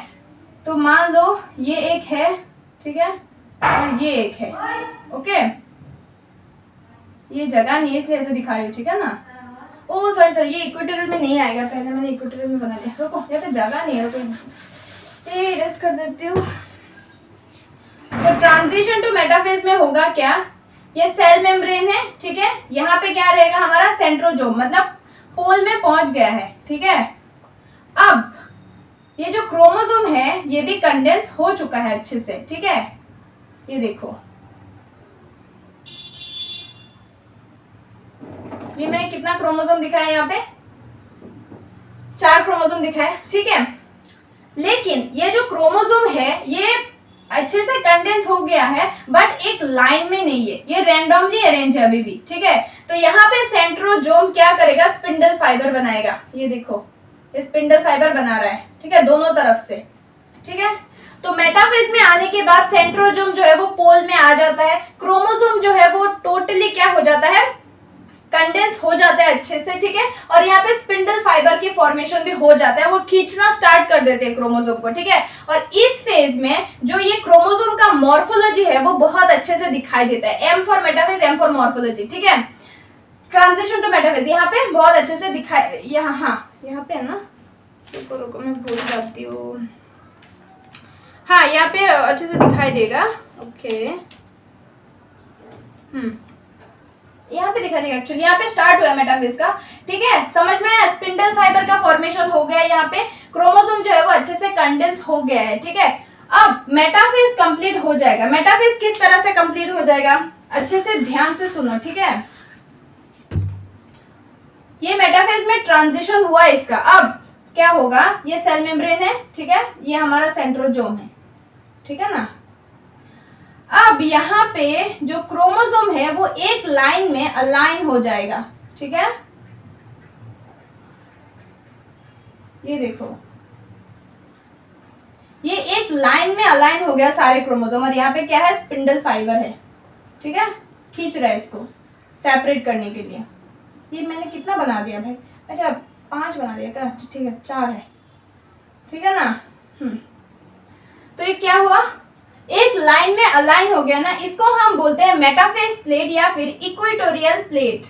तो मान लो ये एक है, ठीक है, और ये एक है, ओके, ये जगह नहीं है इसलिए ऐसे दिखा रही हूँ, ठीक है ना। ओ सॉरी, ये इक्वेटोरियल में नहीं आएगा, पहले मैंने इक्वेटोरियल में बना लिया, रुको, यहाँ पे जगह नहीं है, रुको ये इरेज कर देती हूँ। तो ट्रांजिशन टू मेटाफेज में होगा क्या, ये सेल मेम्ब्रेन है, ठीक है, यहाँ पे क्या रहेगा हमारा सेंट्रोजोम, मतलब पोल में पहुंच गया है, ठीक है। अब ये जो क्रोमोसोम है ये भी कंडेंस हो चुका है अच्छे से, ठीक है, ये देखो, ये मैंने कितना क्रोमोसोम दिखाया, यहाँ पे 4 क्रोमोसोम दिखाया, ठीक है। लेकिन ये जो क्रोमोसोम है ये अच्छे से कंडेंस हो गया है, बट एक लाइन में नहीं है, ये रैंडमली अरेंज है अभी भी, ठीक है। तो यहाँ पे सेंट्रोजोम क्या करेगा, स्पिंडल फाइबर बनाएगा, ये देखो, ये स्पिंडल फाइबर बना रहा है, ठीक है, दोनों तरफ से, ठीक है। तो मेटाफेज में आने के बाद सेंट्रोजोम जो है वो पोल में आ जाता है, क्रोमोसोम जो है वो टोटली क्या हो जाता है, कंडेंस हो जाता है अच्छे से, ठीक है, और यहाँ पे स्पिंडल फाइबर की फॉर्मेशन भी हो जाता है, वो खींचना स्टार्ट कर देते हैं क्रोमोसोम को, ठीक है। और इस फेज में जो ये क्रोमोसोम का मॉर्फोलॉजी है वो बहुत अच्छे से दिखाई देता है, M for metaphase, M for morphology, ठीक है। ट्रांजिशन टू मेटाफेज यहाँ पे बहुत अच्छे से दिखाई, यहाँ, हाँ यहाँ पे है ना, रुको मैं भूल जाती हूँ, हाँ यहाँ पे अच्छे से दिखाई देगा, ओके, यहाँ पे दिखाई देगा, एक्चुअली यहाँ पे स्टार्ट हुआ मेटाफेज का, ठीक है, समझ में आया, स्पिंडल फाइबर का फॉर्मेशन हो गया, यहाँ पे क्रोमोसोम जो है वो अच्छे से कंडेंस हो गया है, ठीक है। अब मेटाफेज कंप्लीट हो जाएगा, मेटाफेज किस तरह से कंप्लीट हो जाएगा, अच्छे से ध्यान से सुनो, ठीक है। ये मेटाफेज में ट्रांजिशन हुआ इसका, अब क्या होगा, ये सेल मेम्ब्रेन है, ठीक है, ये हमारा सेंट्रोजोम है, ठीक है ना। अब यहाँ पे जो क्रोमोसोम है वो एक लाइन में अलाइन हो जाएगा, ठीक है। ये देखो, ये एक लाइन में अलाइन हो गया सारे क्रोमोसोम, और यहाँ पे क्या है, स्पिंडल फाइबर है, ठीक है, खींच रहा है इसको सेपरेट करने के लिए। ये मैंने कितना बना दिया भाई, अच्छा 5 बना दिया क्या, ठीक है 4 है, ठीक है ना। तो ये क्या हुआ, एक लाइन में अलाइन हो गया ना, इसको हम बोलते हैं मेटाफेज प्लेट या फिर इक्वेटोरियल प्लेट,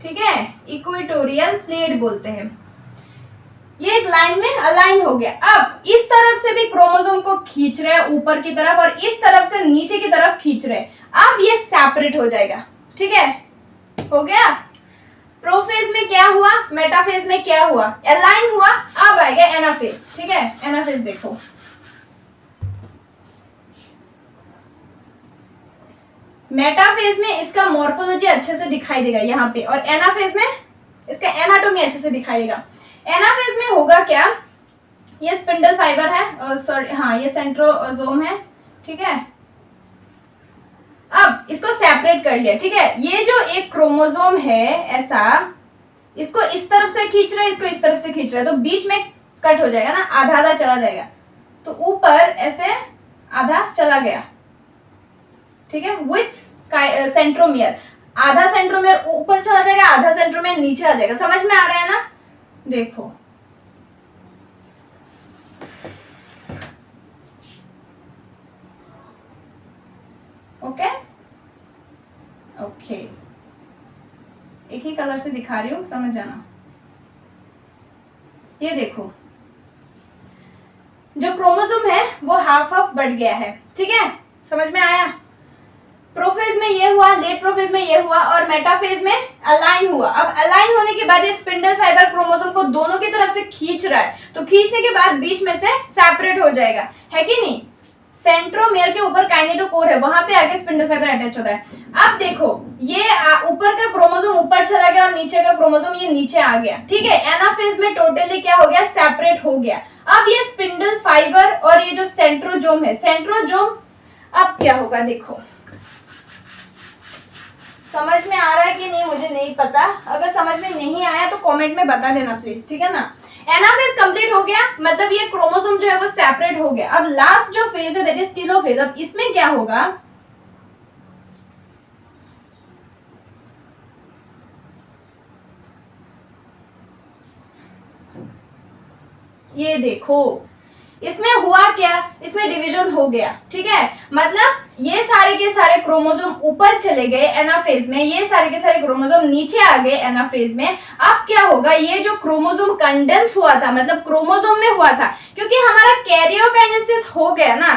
ठीक है, इक्वेटोरियल प्लेट बोलते हैं। ये एक लाइन में अलाइन हो गया। अब इस तरफ से भी क्रोमोसोम को खींच रहे हैं ऊपर की तरफ, और इस तरफ से नीचे की तरफ खींच रहे हैं। अब ये सेपरेट हो जाएगा, ठीक है, हो गया। प्रोफेज में क्या हुआ, मेटाफेज में क्या हुआ, अलाइन हुआ। अब आएगा एनाफेज, ठीक है। एनाफेज देखो, मेटाफेज में इसका मॉर्फोलॉजी अच्छे से दिखाई देगा यहाँ पे, और एनाफेज में इसका एनाटॉमी अच्छे से दिखाई देगा। एनाफेज में होगा क्या, ये स्पिंडल फाइबर है, सॉरी हाँ ये सेंट्रोसोम है, ठीक है। अब इसको सेपरेट कर लिया, ठीक है। ये जो एक क्रोमोसोम है ऐसा, इसको इस तरफ से खींच रहा है, इसको इस तरफ से खींच रहा है, तो बीच में कट हो जाएगा ना, आधा आधा चला जाएगा। तो ऊपर ऐसे आधा चला गया, ठीक है, विथ सेंट्रोमियर। आधा सेंट्रोमियर ऊपर चला जाएगा, आधा सेंट्रोमियर नीचे आ जाएगा। समझ में आ रहा है ना, देखो ओके ओके, एक ही कलर से दिखा रही हूं, समझ जाना। ये देखो, जो क्रोमोसोम है वो हाफ हाफ बढ़ गया है, ठीक है, समझ में आया। प्रोफेज में ये हुआ, लेट प्रोफेज में ये हुआ, और मेटाफेज में अलाइन हुआ। अब अलाइन होने के बाद ये स्पिंडल फाइबर क्रोमोसोम को दोनों की तरफ से खींच रहा है, तो खींचने के बाद बीच में से सेपरेट हो जाएगा, है कि नहीं। सेंट्रोमियर के ऊपर काइनेटोकोर है, वहां पे आके स्पिंडल फाइबर अटैच होता है। अब देखो, ये ऊपर का क्रोमोसोम ऊपर चला गया और नीचे का क्रोमोसोम ये नीचे आ गया, ठीक है। एनाफेज में टोटली क्या हो गया, सेपरेट हो गया। अब ये स्पिंडल फाइबर और ये जो सेंट्रोजोम है, सेंट्रोजोम, अब क्या होगा देखो, समझ में आ रहा है कि नहीं मुझे नहीं पता। अगर समझ में नहीं आया तो कमेंट में बता देना प्लीज, ठीक है ना। एनाफेज कंप्लीट हो गया, मतलब ये क्रोमोसोम जो है वो सेपरेट हो गया। अब लास्ट जो फेज है दैट इज टेलोफेज। अब इसमें क्या होगा, ये देखो, इसमें हुआ क्या, इसमें डिवीजन हो गया, ठीक है। मतलब ये सारे के सारे क्रोमोसोम ऊपर चले गए एनाफेज में, ये सारे के सारे क्रोमोसोम नीचे आ गए एनाफेज में। अब क्या होगा, ये जो क्रोमोसोम कंडेंस हुआ था, मतलब क्रोमोसोम में हुआ था, क्योंकि हमारा कैरियोकाइनेसिस हो गया ना,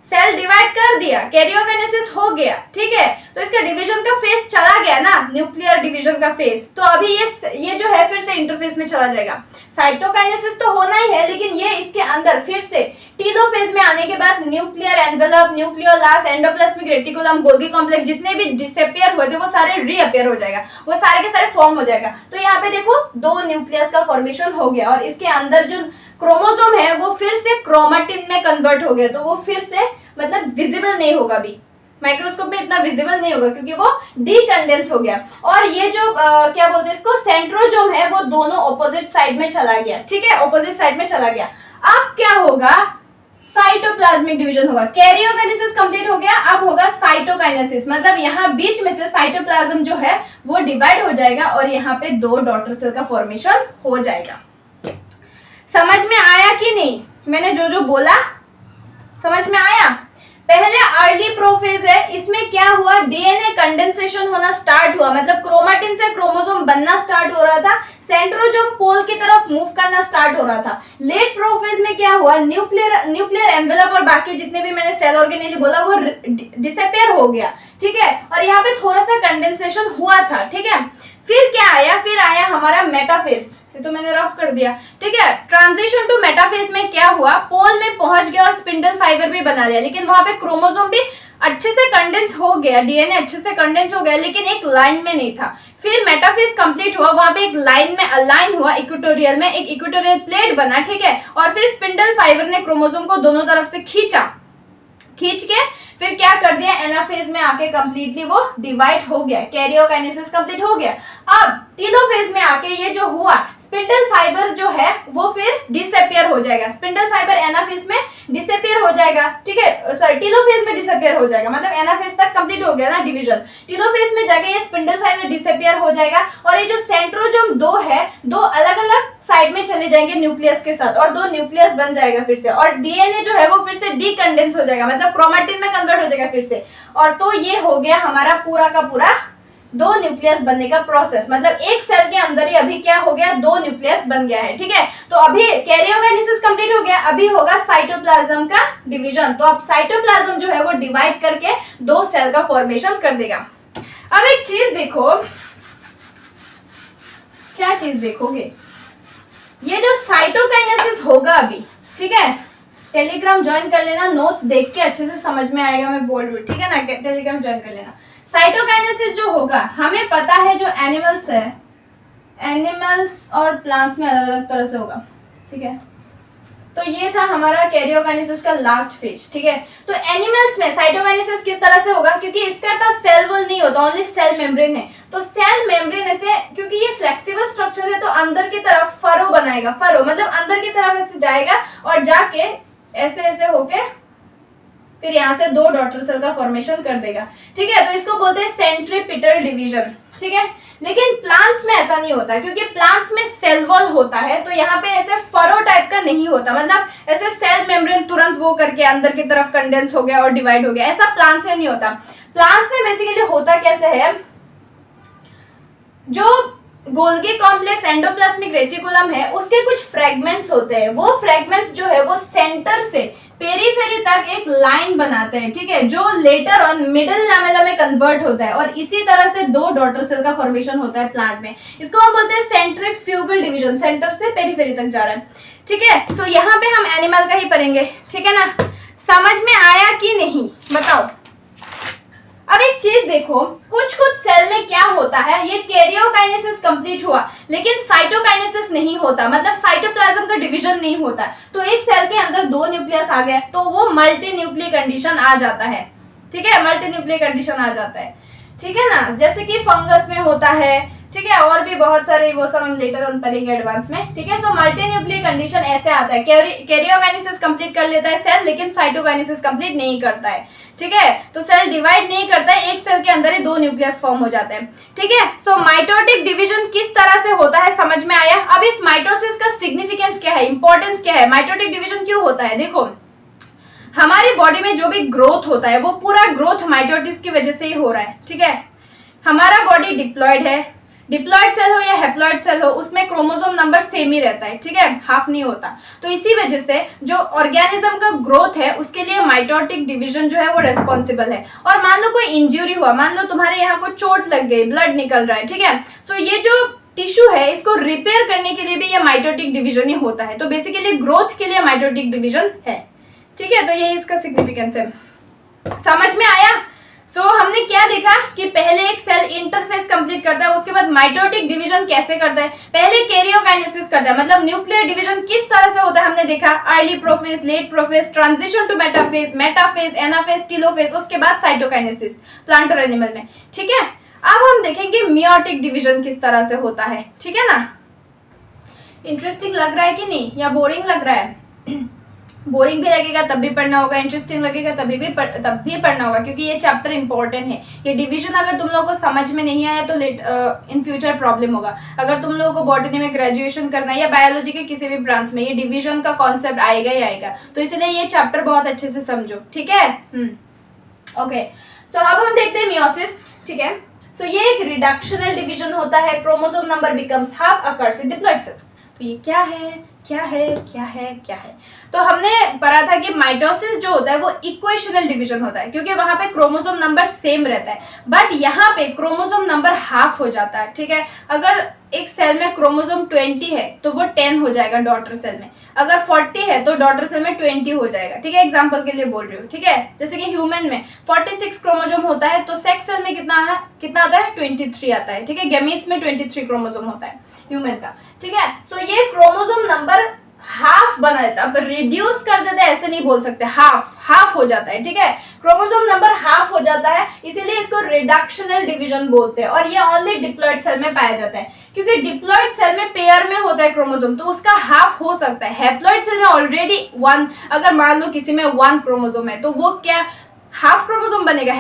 सेल डिवाइड कर दिया, कैरियोकाइनेसिस हो गया, ठीक है। तो इसका डिवीजन का फेज चला गया ना, न्यूक्लियर डिवीजन का फेज। तो अभी ये जो है फिर से इंटरफेज में चला जाएगा। साइटोकाइनेसिस तो होना ही है, लेकिन ये इसके अंदर फिर से टीलोफेज में आने के बाद nuclear envelope, nucleolus, endoplasmic reticulum, Golgi complex, जितने भी डिसअपियर हुए थे वो सारे रीअपियर हो जाएगा, वो सारे के सारे फॉर्म हो जाएगा। तो यहाँ पे देखो 2 न्यूक्लियस का फॉर्मेशन हो गया, और इसके अंदर जो क्रोमोसोम है वो फिर से क्रोमेटिन में कन्वर्ट हो गया। तो वो फिर से मतलब विजिबल नहीं होगा, भी माइक्रोस्कोप में इतना विजिबल नहीं होगा, क्योंकि वो डीकंडेंस हो गया। और ये जो क्या बोलते हैं इसको, सेंट्रोजोम है, वो दोनों ऑपोजिट साइड में चला गया, ठीक है, ऑपोजिट साइड में चला गया। अब क्या होगा, साइटोप्लाज्मिक डिवीजन होगा। कैरियोकाइनेसिस कंप्लीट हो गया, अब होगा साइटोकाइनेसिस, मतलब यहाँ बीच में से साइटोप्लाज्म जो है वो डिवाइड हो जाएगा, और यहाँ पे 2 डॉटर सेल का फॉर्मेशन हो जाएगा। समझ में आया कि नहीं, मैंने जो जो बोला समझ में आया। पहले अर्ली प्रोफेज है, इसमें क्या हुआ, डीएनए कंडेंसेशन होना स्टार्ट हुआ, मतलब क्रोमेटिन से क्रोमोसोम बनना स्टार्ट हो रहा था, सेंट्रोजोम पोल की तरफ मूव करना स्टार्ट हो रहा था। लेट प्रोफेज में क्या हुआ, न्यूक्लियर एनवेलप और बाकी जितने भी मैंने सेल ऑर्गेनेली बोला वो डिसअपियर हो गया, ठीक है, और यहाँ पे थोड़ा सा कंडेंसेशन हुआ था, ठीक है। फिर क्या आया, फिर आया हमारा मेटाफेज, ये तो मैंने रफ कर दिया, ठीक है। ट्रांजिशन टू मेटाफेज में क्या हुआ, पोल में पहुंच गया और स्पिंडल फाइबर भी बना लिया, लेकिन वहां पे क्रोमोसोम भी अच्छे से कंडेंस हो गया, डीएनए अच्छे से कंडेंस हो गया, लेकिन एक लाइन में नहीं था। फिर मेटाफेज कंप्लीट हुआ, वहां पे एक लाइन में अलाइन हुआ, इक्वेटोरियल में एक इक्वेटोरियल प्लेट बना, ठीक है, और फिर स्पिंडल फाइबर ने क्रोमोसोम को दोनों तरफ से खींचा, खींच के फिर क्या कर दिया, एनाफेज में आके कंप्लीटली वो डिवाइड हो गया, कैरियोकाइनेसिस कंप्लीट हो गया। अब टीलोफेज में आके ये जो हुआ, स्पिंडल फाइबर जो है वो फिर डिसअपियर हो जाएगा, स्पिंडल फाइबर एनाफेज में डिसअपियर हो जाएगा, ठीक है, सॉरी टीलोफेज में डिसअपियर हो जाएगा, मतलब एनाफेज तक कंप्लीट हो गया ना डिवीजन, टीलोफेज में जाके ये स्पिंडल फाइबर डिसअपियर हो जाएगा और ये जो सेंट्रोजोम दो है, दो अलग अलग साइड में चले जाएंगे न्यूक्लियस के साथ और दो न्यूक्लियस बन जाएगा फिर से, और डीएनए जो है वो फिर से डीकंडेंस हो जाएगा, मतलब क्रोमैटिन में कन्वर्ट हो जाएगा फिर से, और तो ये हो गया हमारा पूरा का पूरा दो न्यूक्लियस बनने का प्रोसेस, मतलब एक सेल के अंदर ही अभी क्या हो गया, दो न्यूक्लियस बन गया है, ठीक है। तो अभी कैरियोकाइनेसिस कंप्लीट हो गया, अभी होगा साइटोप्लाज्म का डिवीजन। तो अब साइटोप्लाज्म जो है वो डिवाइड करके दो सेल का फॉर्मेशन कर देगा। अब एक चीज देखो, क्या चीज देखोगे, ये जो साइटोकाइनेसिस होगा अभी, ठीक है, टेलीग्राम ज्वाइन कर लेना, नोट्स देख के अच्छे से समझ में आएगा, मैं बोल रही हूँ, ठीक है ना, टेलीग्राम ज्वाइन कर लेना। साइटोकाइनेसिस जो होगा, हमें पता है जो एनिमल्स है, एनिमल्स और प्लांट्स में अलग अलग तरह से होगा, ठीक है। तो ये था हमारा कैरियोकाइनेसिस का लास्ट फेज, ठीक है। तो एनिमल्स में साइटोकाइनेसिस किस तरह से होगा, क्योंकि इसके पास सेल वॉल नहीं होता, ओनली सेल मेम्ब्रेन है, तो सेल मेम्ब्रेन ऐसे, क्योंकि ये फ्लेक्सिबल स्ट्रक्चर है तो अंदर की तरफ फरो बनाएगा, फरो मतलब अंदर की तरफ ऐसे जाएगा और जाके ऐसे ऐसे होके फिर यहाँ से दो डॉटर सेल का फॉर्मेशन कर देगा, ठीक है। तो इसको बोलते हैं सेंट्रीपिटल डिवीजन, ठीक है। लेकिन प्लांट्स में ऐसा नहीं होता, क्योंकि प्लांट्स में सेल वॉल होता है, तो यहाँ पे ऐसे फरो टाइप का नहीं होता, मतलब ऐसे सेल मेम्ब्रेन तुरंत वो करके अंदर की तरफ कंडेंस हो गया और डिवाइड हो गया, ऐसा प्लांट्स में नहीं होता। प्लांट्स में बेसिकली होता कैसे है, जो गोल्गी कॉम्प्लेक्स एंडोप्लाज्मिक रेटिकुलम है उसके कुछ फ्रेगमेंट्स होते हैं, वो फ्रेगमेंट्स जो है वो सेंटर से पेरीफेरी तक एक लाइन बनाते हैं, ठीक है, जो लेटर ऑन मिडिल लैमेला में कन्वर्ट होता है, और इसी तरह से दो डॉटर सेल का फॉर्मेशन होता है प्लांट में। इसको हम बोलते हैं सेंट्रीफ्यूगल डिवीजन, सेंटर से पेरीफेरी तक जा रहा है, ठीक है। तो यहाँ पे हम एनिमल का ही पढ़ेंगे, ठीक है ना, समझ में आया कि नहीं बताओ। अब एक चीज देखो, कुछ कुछ सेल में क्या होता है, ये कैरियोकाइनेसिस कंप्लीट हुआ लेकिन साइटोकाइनेसिस नहीं होता, मतलब साइटोप्लाज्म का डिवीजन नहीं होता, तो एक सेल के अंदर दो न्यूक्लियस आ गए तो वो मल्टी न्यूक्लियर कंडीशन आ जाता है, ठीक है, मल्टी न्यूक्लियर कंडीशन आ जाता है, ठीक है ना, जैसे कि फंगस में होता है, ठीक है, और भी बहुत सारे, वो सब हम लेटर ऑन पढ़ेंगे एडवांस में, ठीक है। सो मल्टी न्यूक्लियर कंडीशन ऐसे आता है, कैरियोकाइनेसिस कंप्लीट कर लेता है सेल लेकिन साइटोकाइनेसिस कंप्लीट नहीं करता है, ठीक है। तो सेल डिवाइड नहीं करता है, एक सेल के अंदर ही दो न्यूक्लियस फॉर्म हो जाते हैं, ठीक है। सो माइटोटिक डिवीजन किस तरह से होता है समझ में आया। अब इस माइटोसिस का सिग्निफिकेंस क्या है, इंपॉर्टेंस क्या है, माइटोटिक डिवीजन क्यों होता है। देखो, हमारी बॉडी में जो भी ग्रोथ होता है वो पूरा ग्रोथ माइटोसिस की वजह से ही हो रहा है, ठीक है। हमारा बॉडी डिप्लॉयड है, डिप्लॉयड सेल हो या हैप्लॉयड सेल हो, उसमें क्रोमोसोम नंबर सेम ही रहता है, ठीक है, हाफ नहीं होता। तो इसी वजह से जो ऑर्गेनिज्म का ग्रोथ है उसके लिए माइटोटिक डिवीजन जो है वो रेस्पॉन्सिबल है। और मान लो कोई इंजरी हुआ, मान लो तुम्हारे यहाँ को चोट लग गई, ब्लड निकल रहा है, ठीक है, तो ये जो टिश्यू है इसको रिपेयर करने के लिए भी ये माइटोटिक डिवीजन ही होता है। तो बेसिकली ग्रोथ के लिए माइटोटिक डिवीजन है, ठीक है। तो ये इसका सिग्निफिकेंस है, समझ में आया। हमने क्या देखा कि पहले एक सेल इंटरफेस कंप्लीट करता है, उसके बाद माइटोटिक डिवीजन कैसे करता है, पहले कैरियोकाइनेसिस करता है, मतलब न्यूक्लियर डिवीजन किस तरह से होता है हमने देखा, early prophase, late prophase, transition to metaphase, metaphase, anaphase, telophase, उसके बाद साइटोकाइनेसिस प्लांट और एनिमल में, ठीक है। अब हम देखेंगे मियोटिक डिवीजन किस तरह से होता है, ठीक है ना। इंटरेस्टिंग लग रहा है कि नहीं, या बोरिंग लग रहा है। बोरिंग भी लगेगा तब भी पढ़ना होगा, इंटरेस्टिंग लगेगा तब भी पढ़ना होगा, क्योंकि ये चैप्टर इंपॉर्टेंट है। ये डिवीजन अगर तुम लोगों को समझ में नहीं आया तो इन फ्यूचर प्रॉब्लम होगा। अगर तुम लोगों को बॉटनी में ग्रेजुएशन करना है या बायोलॉजी के किसी भी ब्रांच में, ये डिवीजन का कॉन्सेप्ट आएगा ही आएगा, तो इसलिए ये चैप्टर बहुत अच्छे से समझो, ठीक है। ओके, सो अब हम देखते हैं मियोसिस, ठीक है। सो ये एक रिडक्शनल डिवीजन होता है, chromosome number becomes half occurs in diploid cell. तो ये क्या है, क्या है, क्या है, क्या है। तो हमने पढ़ा था कि माइटोसिस जो होता है वो इक्वेशनल डिवीजन होता है, क्योंकि वहां पे क्रोमोसोम नंबर सेम रहता है, बट यहाँ पे क्रोमोसोम नंबर हाफ हो जाता है, ठीक है। अगर एक सेल में क्रोमोसोम 20 है तो वो 10 हो जाएगा डॉटर सेल में, अगर 40 है तो डॉटर सेल में 20 हो जाएगा, ठीक है। एग्जांपल के लिए बोल रही हूँ, ठीक है। जैसे कि ह्यूमन में 46 क्रोमोसोम होता है तो सेक्स सेल में कितना आता है 23 आता है, ठीक है। गैमीट्स में 23 क्रोमोसोम होता है ह्यूमन का, ठीक है। सो ये क्रोमोसोम नंबर हाफ हाफ बना देता है। अब रिड्यूस कर देता है ऐसे नहीं बोल सकते, हाफ हो जाता है, ठीक है। क्रोमोसोम नंबर हाफ हो जाता है, इसीलिए इसको रिडक्शनल डिवीजन बोलते हैं। और ये ओनली डिप्लॉइड सेल में पाया जाता है, क्योंकि डिप्लॉइड सेल में पेयर में होता है क्रोमोसोम, तो उसका हाफ हो सकता है। हैप्लॉइड सेल में ऑलरेडी 1, अगर मान लो किसी में 1 क्रोमोसोम है तो वो क्या हाफ क्रोमोसोम बनेगा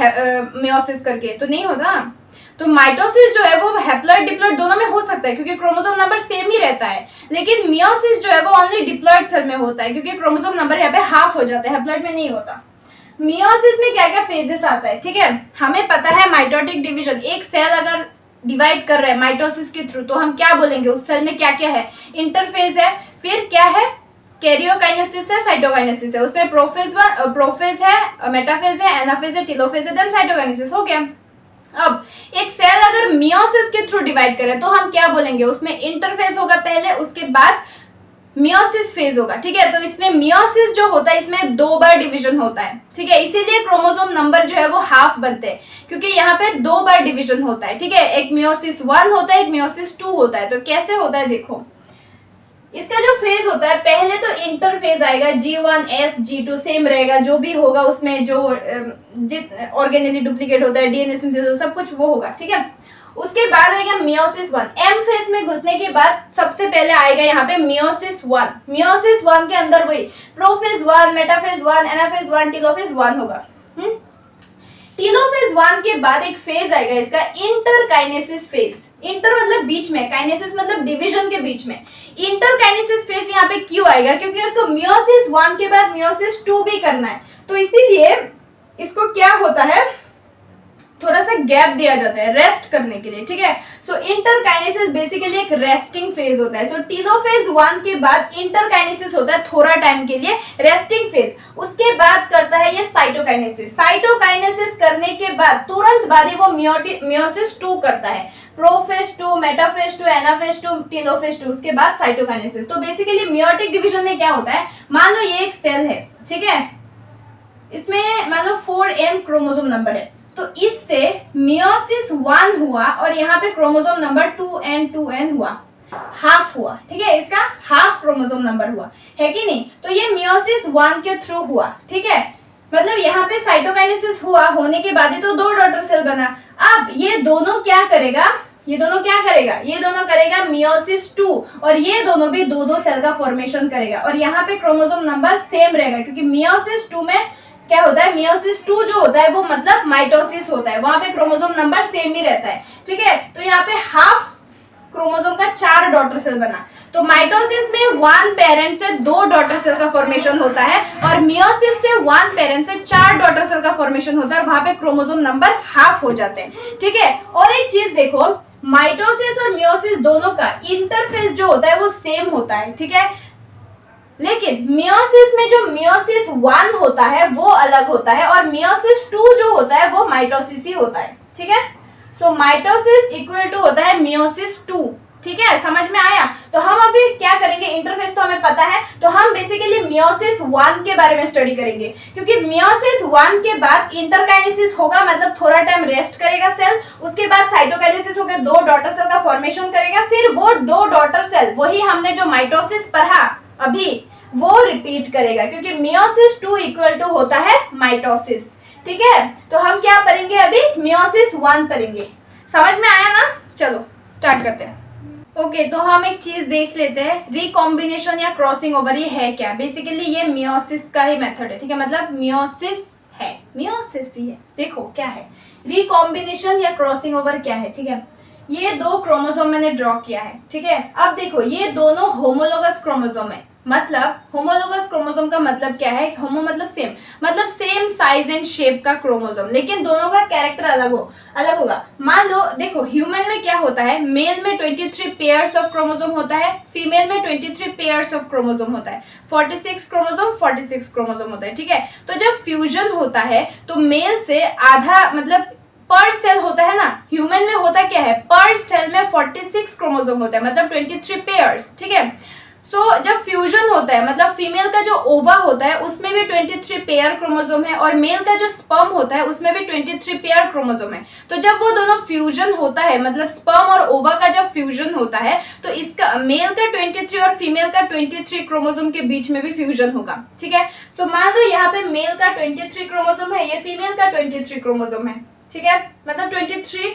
मियोसिस करके? तो नहीं होगा। तो माइटोसिस जो है वो हैप्लॉइड डिप्लॉइड दोनों में हो सकता है, क्योंकि क्रोमोसोम नंबर सेम ही रहता है। लेकिन मियोसिस जो है वो ओनली डिप्लॉइड सेल में होता है, क्योंकि क्रोमोसोम नंबर यहाँ पे हाफ हो जाता है, हैप्लॉइड में नहीं होता। मियोसिस में क्या क्या फेजेस आता है, ठीक है। हमें पता है माइटोटिक डिवीजन, एक सेल अगर डिवाइड कर रहा है माइटोसिस के थ्रू, तो हम क्या बोलेंगे उस सेल में क्या क्या है? इंटरफेज है, फिर क्या है? कैरियोकाइनेसिस है, साइटोकाइनेसिस है। उसमें प्रोफेज है, मेटाफेज है, एनाफेज है, टेलोफेज है, देन साइटोकाइनेसिस हो गया। अब एक सेल अगर मियोसिस के थ्रू डिवाइड करे तो हम क्या बोलेंगे? उसमें इंटरफेज होगा पहले, उसके बाद मियोसिस फेज होगा, ठीक है। तो इसमें मियोसिस जो होता है इसमें 2 बार डिवीजन होता है, ठीक है। इसीलिए क्रोमोसोम नंबर जो है वो हाफ बनते हैं, क्योंकि यहाँ पे 2 बार डिवीजन होता है, ठीक है। एक मियोसिस 1 होता है, एक मियोसिस 2 होता है। तो कैसे होता है देखो, इसका जो फेज होता है पहले तो इंटरफेज आएगा, G1 S G2 सेम रहेगा, जो भी होगा उसमें जो ऑर्गेनेली डुप्लीकेट होता है, डीएनए सिंथेसिस सब कुछ वो होगा, ठीक है। उसके बाद आएगा मियोसिस 1, एम फेज में घुसने के बाद सबसे पहले आएगा यहाँ पे मियोसिस 1। मियोसिस 1 के अंदर वही प्रोफेज 1, मेटाफेज 1, एनाफेज 1, टेलोफेज 1 होगा। टेलोफेज 1 के बाद एक फेज आएगा इसका इंटरकाइनेसिस फेज। इंटर मतलब बीच में, काइनेसिस मतलब डिवीजन के बीच में। इंटरकाइनेसिस फेज यहाँ पे क्यों आएगा? क्योंकि उसको मियोसिस 1 के बाद मियोसिस 2 भी करना है, तो इसीलिए इसको क्या होता है, थोड़ा सा गैप दिया जाता है रेस्ट करने के लिए, ठीक है। सो इंटरकाइनेसिस बेसिकली एक रेस्टिंग फेज होता है। सो टेलोफेज 1 के बाद इंटरकाइनेसिस होता है थोड़ा टाइम के लिए, रेस्टिंग फेज। उसके बाद करता है ये साइटोकाइनेसिस। साइटोकाइनेसिस करने के बाद तुरंत बाद ही वो मियोसिस 2 करता है, प्रोफेज 2, मेटाफेज 2, एनाफेज 2, टेलोफेज 2, उसके बाद साइटोकाइनेसिस। तो बेसिकली मियोटिक डिवीजन में क्या होता है, मान लो ये एक सेल है, ठीक है, इसमें मान लो 4n क्रोमोसोम नंबर है, तो इससे मियोसिस 1 हुआ और यहाँ पे क्रोमोसोम नंबर 2n हुआ, हाफ हुआ, ठीक है। इसका हाफ क्रोमोसोम नंबर हुआ, है कि नहीं? तो ये मियोसिस 1 के थ्रू हुआ, ठीक है। मतलब यहाँ पे साइटोकाइनेसिस हुआ, होने के बाद ही तो 2 डॉटर सेल बना। अब ये दोनों क्या करेगा, ये दोनों करेगा मियोसिस 2, और ये दोनों भी 2 सेल का फॉर्मेशन करेगा। और यहाँ पे क्रोमोसोम नंबर सेम रहेगा, क्योंकि मियोसिस 2 में क्या होता है, मियोसिस 2 जो होता है वो मतलब माइटोसिस होता है, वहां पे क्रोमोसोम नंबर सेम ही रहता है, ठीक है। तो यहाँ पे हाफ क्रोमोसोम का 4 डॉटर सेल बना। तो माइटोसिस में 1 पेरेंट से 2 डॉटर सेल का फॉर्मेशन होता है, और मियोसिस से 1 पेरेंट से 4 डॉटर सेल का फॉर्मेशन होता है, और वहां पे क्रोमोसोम नंबर हाफ हो जाते हैं, ठीक है। और एक चीज देखो, माइटोसिस और मियोसिस दोनों का इंटरफेस जो होता है वो सेम होता है, ठीक है। लेकिन मियोसिस में जो मियोसिस 1 होता है वो अलग होता है, और मियोसिस 2 जो होता है वो माइटोसिस ही होता है, ठीक है। सो माइटोसिस इक्वल टू होता है मियोसिस 2, ठीक है, समझ में आया? तो हम अभी क्या करेंगे, इंटरफेस तो हमें पता है, तो हम बेसिकली मियोसिस 1 के बारे में स्टडी करेंगे, क्योंकि मियोसिस 1 के बाद इंटरकाइनेसिस होगा, मतलब थोड़ा टाइम रेस्ट करेगा सेल, उसके बाद साइटोकाइनेसिस होकर 2 डॉटर सेल का फॉर्मेशन करेगा, फिर वो 2 डॉटर सेल वही हमने जो माइटोसिस पढ़ा अभी वो रिपीट करेगा, क्योंकि मियोसिस 2 इक्वल टू होता है माइटोसिस, ठीक है। तो हम क्या पढ़ेंगे अभी, मियोसिस 1 पढ़ेंगे। समझ में आया ना? चलो स्टार्ट करते हैं। ओके, तो हम एक चीज देख लेते हैं, रिकॉम्बिनेशन या क्रॉसिंग ओवर ये है क्या। बेसिकली ये मियोसिस का ही मेथड है, ठीक है, मतलब मियोसिस है, मियोसिस ही है। देखो क्या है रिकॉम्बिनेशन या क्रॉसिंग ओवर क्या है, ठीक है। ये 2 क्रोमोसोम मैंने ड्रॉ किया है, ठीक है। अब देखो ये दोनों होमोलोगस क्रोमोसोम है, मतलब होमोलोगस क्रोमोसोम का मतलब क्या है, होमो मतलब सेम, मतलब सेम साइज एंड शेप का क्रोमोसोम, लेकिन दोनों का कैरेक्टर अलग होगा। मान लो देखो ह्यूमन में क्या होता है, मेल में 23 पेयर्स ऑफ क्रोमोसोम होता है, फीमेल में 23 पेयर्स ऑफ क्रोमोसोम होता है, 46 क्रोमोसोम होता है, ठीक है। तो जब फ्यूजन होता है तो मेल से आधा, मतलब पर सेल होता है ना, ह्यूमन में होता क्या है, पर सेल में 46 क्रोमोसोम होता है, मतलब 23 पेयर्स, ठीक है। सो जब फ्यूजन होता है मतलब फीमेल का जो ओवा होता है उसमें भी 23 पेयर क्रोमोसोम है और मेल का जो स्पर्म होता है उसमें भी 23 पेयर क्रोमोसोम है। तो जब वो दोनों फ्यूजन होता है मतलब स्पर्म और ओवा का जब फ्यूजन होता है तो इसका मेल का 23 और फीमेल का 23 क्रोमोसोम के बीच में भी फ्यूजन होगा। ठीक है, तो मान लो यहाँ पे मेल का 23 क्रोमोसोम है, ये फीमेल का 23 क्रोमोसोम है। ठीक है, मतलब 23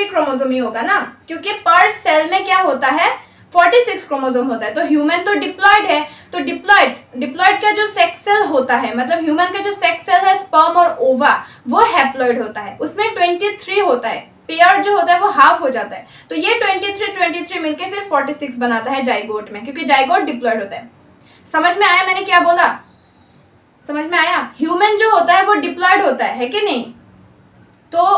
क्रोमोसोम ही होगा ना, क्योंकि पर सेल में क्या होता है 46 क्रोमोसोम होता है। तो ह्यूमन तो डिप्लॉयड है, तो डिप्लॉयड का जो सेक्स सेल होता है मतलब ह्यूमन का जो सेक्स सेल है स्पर्म और ओवा वो हैप्लॉयड होता है, उसमें 23 होता है, पेयर जो होता है वो हाफ हो जाता है। तो ये 23 मिलके फिर 46 बनाता है जाइगोट में, क्योंकि जाइगोट डिप्लॉयड होता है। समझ में आया मैंने क्या बोला? समझ में आया? ह्यूमन जो होता है वो डिप्लॉयड होता है कि नहीं? तो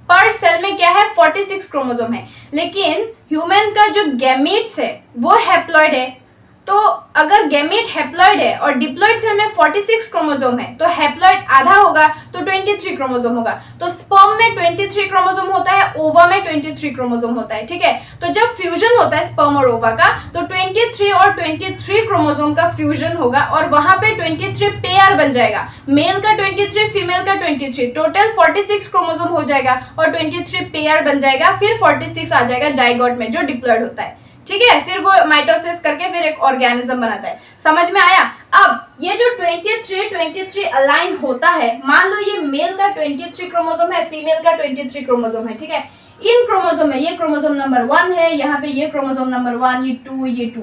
पर सेल में क्या है 46 क्रोमोसोम है, लेकिन ह्यूमन का जो गैमीट्स है वो हैप्लॉयड है। तो अगर गैमीट हैप्लॉयड है और डिप्लॉयड सेल में 46 क्रोमोसोम है तो हैप्लॉयड आधा होगा तो 23 क्रोमोसोम होगा। तो स्पर्म में 23 क्रोमोसोम होता है, ओवा में 23 क्रोमोसोम होता है। ठीक है, तो जब फ्यूजन होता है स्पर्म और ओवा का तो 23 और 23 क्रोमोसोम का फ्यूजन होगा और वहां पे 23 पेयर बन जाएगा, मेल का 23 फीमेल का 23, टोटल 46 क्रोमोसोम हो जाएगा और 23 पेयर बन जाएगा, फिर 46 आ जाएगा जाइगोट में जो डिप्लॉयड होता है। ठीक है, फिर वो माइटोसिस करके फिर एक ऑर्गेनिज्म बनाता है। समझ में आया? अब ये जो 23 अलाइन होता है, मान लो ये मेल का 23 क्रोमोसोम है, फीमेल का 23 क्रोमोसोम है। ठीक है, इन क्रोमोसोम में ये क्रोमोसोम नंबर 1 है, यहाँ पे ये क्रोमोसोम नंबर 1, ये 2, ये 2।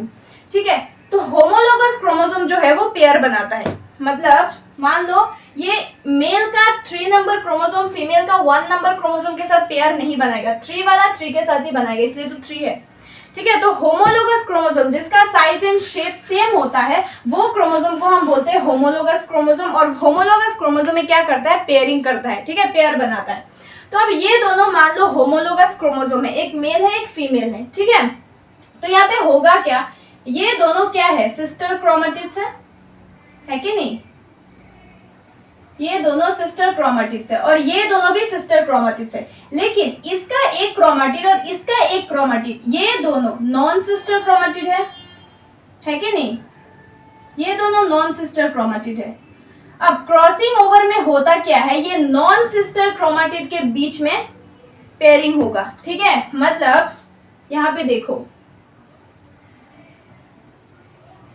ठीक है, तो होमोलोगस क्रोमोसोम जो है वो पेयर बनाता है। मतलब मान लो ये मेल का 3 नंबर क्रोमोसोम फीमेल का 1 नंबर क्रोमोसोम के साथ पेयर नहीं बनाएगा, 3 वाला 3 के साथ ही बनाएगा, इसलिए तो 3 है। ठीक है, तो होमोलोगस क्रोमोसोम जिसका साइज एंड शेप सेम होता है वो क्रोमोसोम को हम बोलते हैं होमोलोगस क्रोमोसोम। और होमोलोगस क्रोमोसोम में क्या करता है, पेयरिंग करता है। ठीक है, पेयर बनाता है। तो अब ये दोनों मान लो होमोलोगस क्रोमोसोम है, एक मेल है एक फीमेल है। ठीक है, तो यहाँ पे होगा क्या, ये दोनों क्या है, सिस्टर क्रोमेटिड्स है कि नहीं? ये दोनों सिस्टर क्रोमेटिड्स है और ये दोनों भी सिस्टर क्रोमेटिड्स है, लेकिन इसका एक क्रोमेटिड और इसका एक क्रोमेटिड, ये दोनों नॉन सिस्टर क्रोमेटिड है कि नहीं? ये दोनों नॉन सिस्टर क्रोमेटिड है। अब क्रॉसिंग ओवर में होता क्या है, ये नॉन सिस्टर क्रोमेटिड के बीच में पेयरिंग होगा। ठीक है, मतलब यहां पे देखो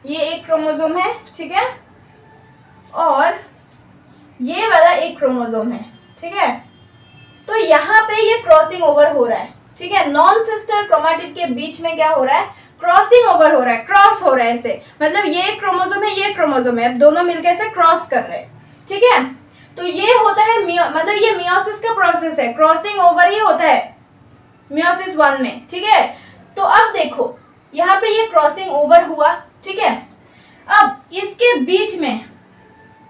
ये एक क्रोमोसोम है, ठीक है, और ये वाला एक क्रोमोसोम है। ठीक है, तो यहाँ पे ये क्रॉसिंग ओवर हो रहा है। ठीक है, नॉन सिस्टर क्रोमेटिड के बीच में क्या हो रहा है, क्रॉसिंग ओवर हो रहा है, क्रॉस हो रहा है ऐसे। मतलब ये एक क्रोमोसोम है, ये क्रोमोसोम है, अब दोनों मिलकर ऐसे क्रॉस कर रहे हैं। ठीक है, तो ये होता है मतलब ये मियोसिस का प्रोसेस है, क्रॉसिंग ओवर ही होता है मियोसिस 1 में। ठीक है, तो अब देखो यहाँ पे ये क्रॉसिंग ओवर हुआ। ठीक है, अब इसके बीच में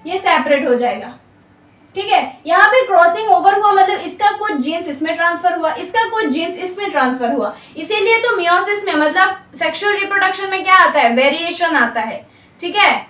ये सेपरेट हो जाएगा। ठीक है, यहाँ पे क्रॉसिंग ओवर हुआ मतलब इसका कुछ जीन्स इसमें ट्रांसफर हुआ, इसका कुछ जीन्स इसमें ट्रांसफर हुआ, इसीलिए तो मियोसिस में मतलब सेक्सुअल रिप्रोडक्शन में क्या आता है, वेरिएशन आता है। ठीक है,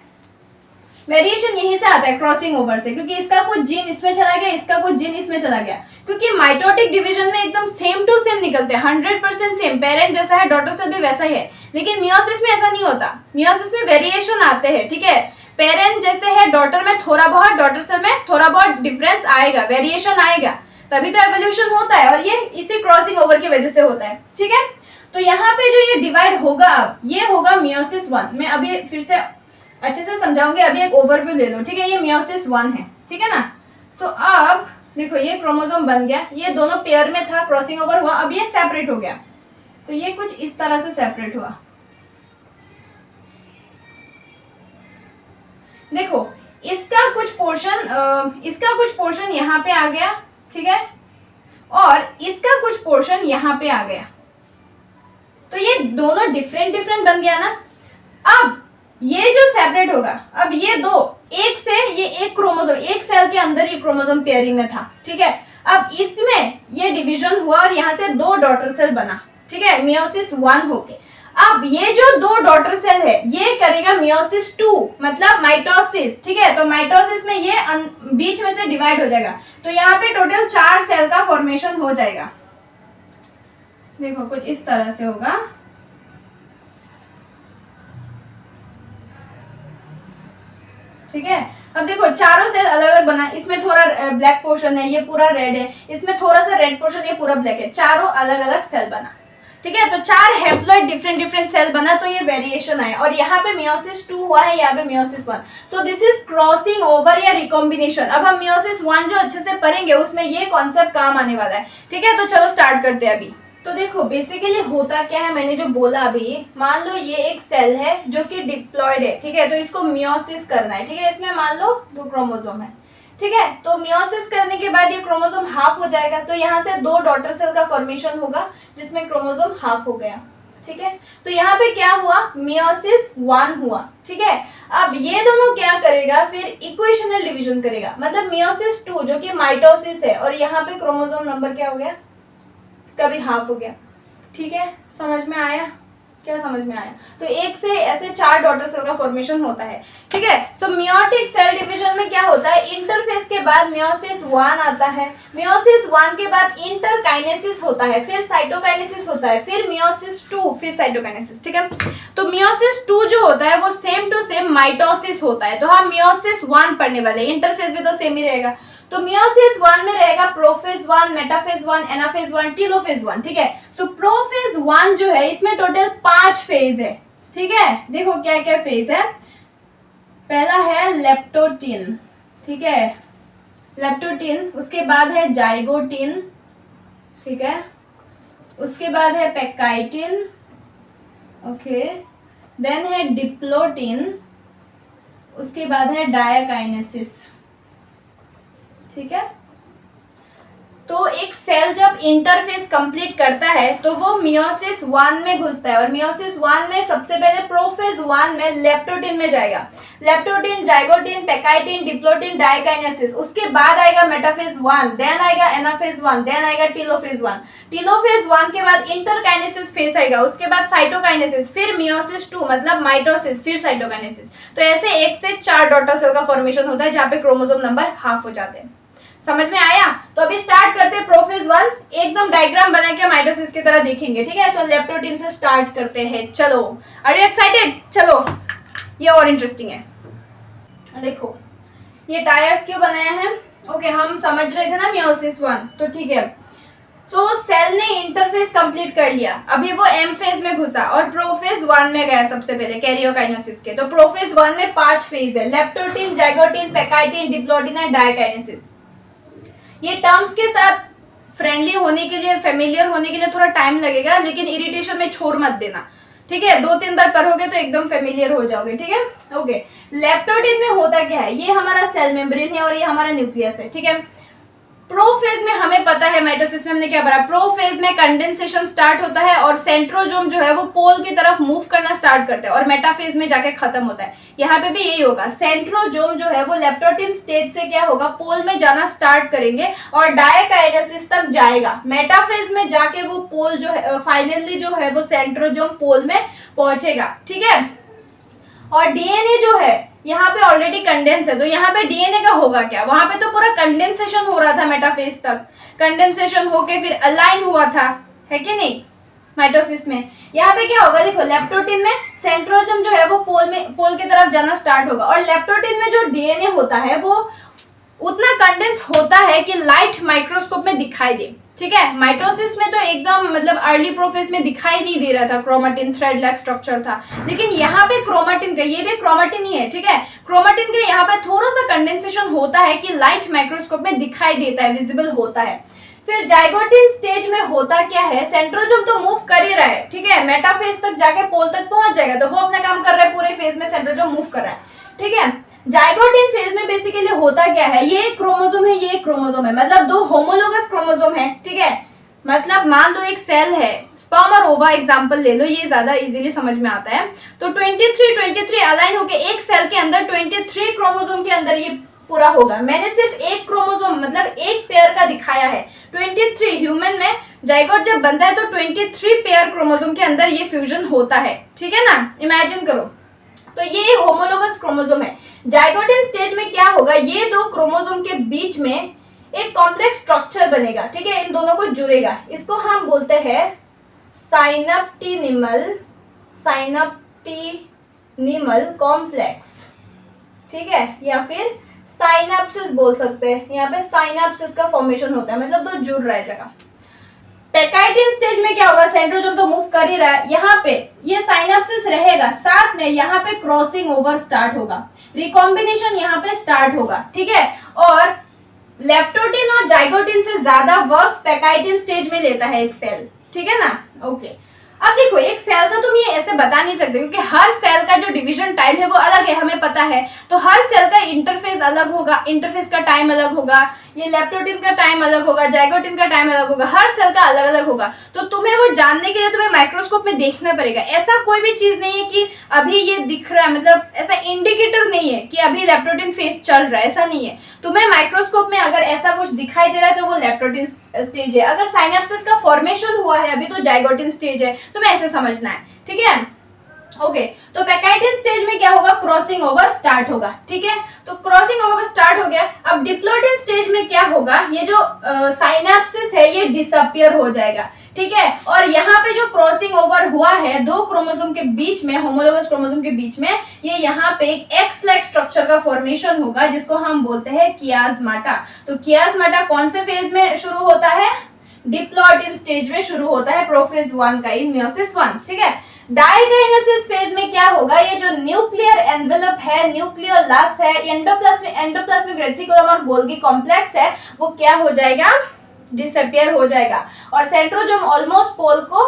वेरिएशन यहीं से आता है क्रॉसिंग ओवर से, क्योंकि इसका कुछ जीन इसमें चला गया, इसका कुछ जीन इसमें चला गया। क्योंकि माइटोटिक डिवीजन में एकदम सेम टू सेम निकलते हैं, 100% सेम, पेरेंट जैसा है डॉटर सेल भी वैसा ही है। लेकिन मियोसिस में ऐसा नहीं होता, मियोसिस में वेरिएशन आते हैं। ठीक है, पेरेंट जैसे है डॉटर में थोड़ा बहुत, डॉटर सेल में थोड़ा बहुत डिफरेंस आएगा, वेरिएशन आएगा, तभी तो एवोल्यूशन होता है, और ये इसी क्रॉसिंग ओवर की वजह से होता है। ठीक है, तो यहाँ पे जो ये डिवाइड होगा अब ये होगा मियोसिस 1। मैं अभी फिर से अच्छे से समझाऊंगी, अभी एक ओवरव्यू ले लो। ठीक है, ये मियोसिस 1 है। ठीक है ना, सो अब देखो ये क्रोमोसोम बन गया, ये दोनों पेयर में था, क्रॉसिंग ओवर हुआ, अब ये सेपरेट हो गया। तो ये कुछ इस तरह से सेपरेट हुआ। देखो इसका कुछ पोर्शन यहाँ पे आ गया। ठीक है, और इसका कुछ पोर्शन यहाँ पे आ गया, तो ये दोनों डिफरेंट बन गया ना। अब ये जो सेपरेट होगा, अब ये दो एक से ये एक क्रोमोसोम, एक सेल के अंदर ये क्रोमोसोम पेयरिंग में था। ठीक है, अब इसमें ये डिवीजन हुआ और यहाँ से 2 डॉटर सेल बना। ठीक है, मियोसिस 1 होके अब ये जो 2 डॉटर सेल है ये करेगा मियोसिस 2 मतलब माइटोसिस। ठीक है, तो माइटोसिस में ये बीच में से डिवाइड हो जाएगा, तो यहाँ पे टोटल 4 सेल का फॉर्मेशन हो जाएगा। देखो कुछ इस तरह से होगा, ठीक है। अब देखो चारों सेल अलग अलग बना, इसमें थोड़ा ब्लैक पोर्शन है, ये पूरा रेड है, इसमें थोड़ा सा रेड पोर्शन, ये पूरा ब्लैक है, चारों अलग अलग सेल बना, ठीक है। तो 4 हैप्लॉइड डिफरेंट डिफरेंट सेल बना, तो ये वेरिएशन आया। और यहाँ पे मियोसिस 2 हुआ है, यहाँ पे meiosis 1। So this is crossing over या रिकॉम्बिनेशन। अब हम मियोसिस 1 जो अच्छे से पढ़ेंगे उसमें ये कॉन्सेप्ट काम आने वाला है, ठीक है। तो चलो स्टार्ट करते हैं अभी। तो देखो बेसिकली होता क्या है, मैंने जो बोला अभी, मान लो ये एक सेल है जो कि डिप्लॉयड है, ठीक है। तो इसको मियोसिस करना है, ठीक है। इसमें मान लो 2 क्रोमोसोम है, ठीक है। तो मियोसिस करने के बाद ये क्रोमोसोम हाफ हो जाएगा, तो यहाँ से 2 डॉटर सेल का फॉर्मेशन होगा जिसमें क्रोमोसोम हाफ हो गया, ठीक है। तो यहाँ पे क्या हुआ, मियोसिस 1 हुआ, ठीक है। अब ये दोनों क्या करेगा, फिर इक्वेशनल डिवीजन करेगा, मतलब मियोसिस 2 जो कि माइटोसिस है, और यहाँ पे क्रोमोसोम नंबर क्या हो गया, इसका भी हाफ हो गया, ठीक है। समझ में आया, क्या समझ में आया। तो एक से ऐसे 4 डॉटर सेल का फॉर्मेशन होता है, ठीक है। सो मियोटिक सेल डिवीजन में क्या होता है, इंटरफेस के बाद मियोसिस 1 आता है, मियोसिस 1 के बाद इंटरकाइनेसिस होता है, फिर साइटोकाइनेसिस होता है, फिर मियोसिस 2, फिर साइटोकाइनेसिस, ठीक है। तो मियोसिस 2 जो होता है वो सेम टू सेम माइटोसिस होता है। तो हम मियोसिस 1 पढ़ने वाले, इंटरफेस भी तो सेम ही रहेगा। तो मियोसिस 1 में रहेगा प्रोफेज 1, मेटाफेज 1, एनाफेज 1, टेलोफेज 1, ठीक है। सो प्रोफेज 1 जो है इसमें टोटल 5 फेज है, ठीक है। देखो क्या क्या फेज है। पहला है लेप्टोटिन, ठीक है, लेप्टोटिन। उसके बाद है जाइगोटिन, ठीक है। उसके बाद है पेकाइटिन, ओके। देन है डिप्लोटिन, उसके बाद है डायकाइनेसिस, ठीक है। तो एक सेल जब इंटरफेस कंप्लीट करता है तो वो मियोसिस 1 में घुसता है, और मियोसिस 1 में सबसे पहले प्रोफेज 1 में लेप्टोटिन में जाएगा, leptotene, zygotene, pachytene, diplotene, diakinesis. उसके बाद आएगा मेटाफेज 1, देन आएगा एनाफेज 1, देन आएगा टेलोफेज 1। टेलोफेज 1 के बाद इंटरकाइनेसिस फेज आएगा, उसके बाद साइटोकाइनेसिस, फिर मियोसिस 2 मतलब माइटोसिस, फिर साइटोकाइनेसिस। तो ऐसे 1 से 4 डॉटर सेल का फॉर्मेशन होता है जहां पे क्रोमोसोम नंबर हाफ हो जाते हैं। समझ में आया। तो अभी स्टार्ट करते हैं प्रोफेज 1, एकदम डायग्राम बना के माइटोसिस की तरह देखेंगे, ठीक है। सो लेप्टोटिन से स्टार्ट करते हैं, चलो। आर यू एक्साइटेड, चलो। ये और इंटरेस्टिंग है, देखो ये टायर्स क्यों बनाया है, ओके। हम समझ रहे थे ना मियोसिस 1, तो ठीक है। सो सेल ने इंटरफेस कंप्लीट कर लिया, अभी वो एम फेज में घुसा और प्रोफेज 1 में गया सबसे पहले कैरियोकाइनेसिस के। तो प्रोफेज 1 में 5 फेज है, leptotene, zygotene, pachytene, diplotene and diakinesis. ये टर्म्स के साथ फ्रेंडली होने के लिए, फेमिलियर होने के लिए थोड़ा टाइम लगेगा, लेकिन इरिटेशन में छोड़ मत देना, ठीक है। 2-3 बार पढ़ोगे तो एकदम फेमिलियर हो जाओगे, ठीक है, ओके। लेप्टोटिन में होता क्या है, ये हमारा सेल मेम्ब्रेन है और ये हमारा न्यूक्लियस है, ठीक है। प्रोफेज में हमें पता है, माइटोसिस में हमने क्या पढ़ा, प्रोफेज में कंडेंसेशन स्टार्ट होता है और सेंट्रोजोम जो है वो पोल की तरफ मूव करना स्टार्ट करते हैं और मेटाफेज में जाके खत्म होता है। यहाँ पे भी यही होगा, सेंट्रोजोम जो है वो लेप्टोटिन स्टेज से क्या होगा, पोल में जाना स्टार्ट करेंगे और डायकाइनेसिस तक जाएगा। मेटाफेज में जाके वो पोल जो है फाइनली जो है वो सेंट्रोजोम पोल में पहुंचेगा, ठीक है। और डीएनए जो है यहाँ पे ऑलरेडी कंडेंस है, तो यहाँ पे डीएनए का होगा क्या, वहां पे तो पूरा कंडेंसेशन हो रहा था मेटाफेज तक, कंडेंसेशन होके फिर अलाइन हुआ था, है कि नहीं, माइटोसिस में। यहाँ पे क्या होगा, देखो लेप्टोटिन में सेंट्रोजोम जो है वो पोल की तरफ जाना स्टार्ट होगा, और लेप्टोटिन में जो डीएनए होता है वो उतना कंडेंस होता है कि लाइट माइक्रोस्कोप में दिखाई दे, ठीक है। माइटोसिस में तो एकदम मतलब अर्ली प्रोफेज में दिखाई नहीं दे रहा था, क्रोमेटिन थ्रेड लाइक स्ट्रक्चर था, लेकिन यहाँ पे क्रोमेटिन का, ये भी क्रोमेटिन ही है, ठीक है। क्रोमेटिन के यहाँ पे थोड़ा सा कंडेंसेशन होता है कि लाइट माइक्रोस्कोप में दिखाई देता है, विजिबल होता है। फिर जाइगोटिन स्टेज में होता क्या है, सेंट्रोजोम तो मूव कर ही रहा है, ठीक है, मेटाफेज तक जाके पोल तक पहुंच जाएगा, तो वो अपना काम कर रहा है, पूरे फेज में सेंट्रोजोम मूव कर रहा है, ठीक है। जाइगोटिन फेज में बेसिकली होता क्या है, ये एक क्रोमोसोम है, ये एक क्रोमोसोम है, मतलब 2 होमोलोगस क्रोमोसोम है, ठीक है। मतलब मान लो एक सेल है, स्पर्म और ओवा एग्जांपल ले लो, ये ज्यादा इजीली समझ में आता है। तो 23 अलाइन होके एक सेल के अंदर 23 क्रोमोसोम के अंदर ये पूरा होगा। मैंने सिर्फ एक क्रोमोसोम मतलब एक पेयर का दिखाया है, 23 ह्यूमन में जाइगोट जब बनता है तो 23 पेयर क्रोमोसोम के अंदर ये फ्यूजन होता है, ठीक है ना, इमेजिन करो। तो ये होमोलोगस क्रोमोसोम है। जाइगोटिन स्टेज में क्या होगा, ये 2 क्रोमोसोम के बीच में एक कॉम्प्लेक्स स्ट्रक्चर बनेगा, ठीक है, इन दोनों को जुड़ेगा, इसको हम बोलते हैं साइनप्टिनिमल कॉम्प्लेक्स, ठीक है, या फिर साइनेप्सिस बोल सकते हैं। यहाँ पे साइनेप्सिस का फॉर्मेशन होता है, मतलब तो जुड़ रहा है जगह। पेकाइटिन स्टेज में क्या होगा, सेंट्रोजोम तो मूव कर ही रहा है, यहाँ पे ये साइनेप्सिस रहेगा, साथ में यहाँ पे क्रॉसिंग ओवर स्टार्ट होगा, रिकॉम्बिनेशन यहाँ पे स्टार्ट होगा, ठीक है। और लेप्टोटिन और जाइगोटिन से ज्यादा वर्क पेकाइटिन स्टेज में लेता है एक सेल, ठीक है ना। ओके, अब देखो एक सेल का तुम ये ऐसे बता नहीं सकते, क्योंकि हर सेल का जो डिवीजन टाइम है वो अलग है, हमें पता है। तो हर सेल का इंटरफेस अलग होगा, इंटरफेस का टाइम अलग होगा, ये लेप्टोटिन का टाइम अलग होगा, जाइगोटिन का टाइम अलग होगा, हर सेल का अलग अलग होगा। तो तुम्हें वो जानने के लिए तुम्हें माइक्रोस्कोप में देखना पड़ेगा। ऐसा कोई भी चीज नहीं है कि अभी ये दिख रहा है, मतलब ऐसा इंडिकेटर नहीं है कि अभी लेप्टोटिन फेज चल रहा है, ऐसा नहीं है। तुम्हें माइक्रोस्कोप में अगर ऐसा कुछ दिखाई दे रहा है तो वो लेप्टोटिन स्टेज है, अगर साइनेप्सिस का फॉर्मेशन हुआ है अभी तो जाइगोटिन स्टेज है, तुम्हें ऐसे समझना है, ठीक है। ओके, तो पेकाइटिन स्टेज में क्या होगा, क्रॉसिंग ओवर स्टार्ट होगा, ठीक है। तो क्रॉसिंग ओवर स्टार्ट हो गया। अब डिप्लोइडिन स्टेज में क्या होगा, ये जो साइनेप्सिस है ये डिसअपियर हो जाएगा, ठीक है। और यहाँ पे जो क्रॉसिंग ओवर हुआ है दो क्रोमोसोम के बीच में, होमोलोगस क्रोमोसोम के बीच में, ये यहाँ पे एक एक्स लाइक स्ट्रक्चर का फॉर्मेशन होगा जिसको हम बोलते हैं कियाज्माटा। तो कियाज्माटा कौन से फेज में शुरू होता है, डिप्लॉइडिन स्टेज में शुरू होता है, प्रोफेज 1 का, इन मियोसिस 1, ठीक है। डाइकाइनेसिस फेज में क्या होगा, ये जो न्यूक्लियर एनवेलप है, न्यूक्लियर लास्ट है, एंडोप्लाज्मिक रेटिकुलम और गोल्गी कॉम्प्लेक्स है, वो क्या हो जाएगा, डिसअपियर हो जाएगा। और सेंट्रोजोम ऑलमोस्ट पोल को,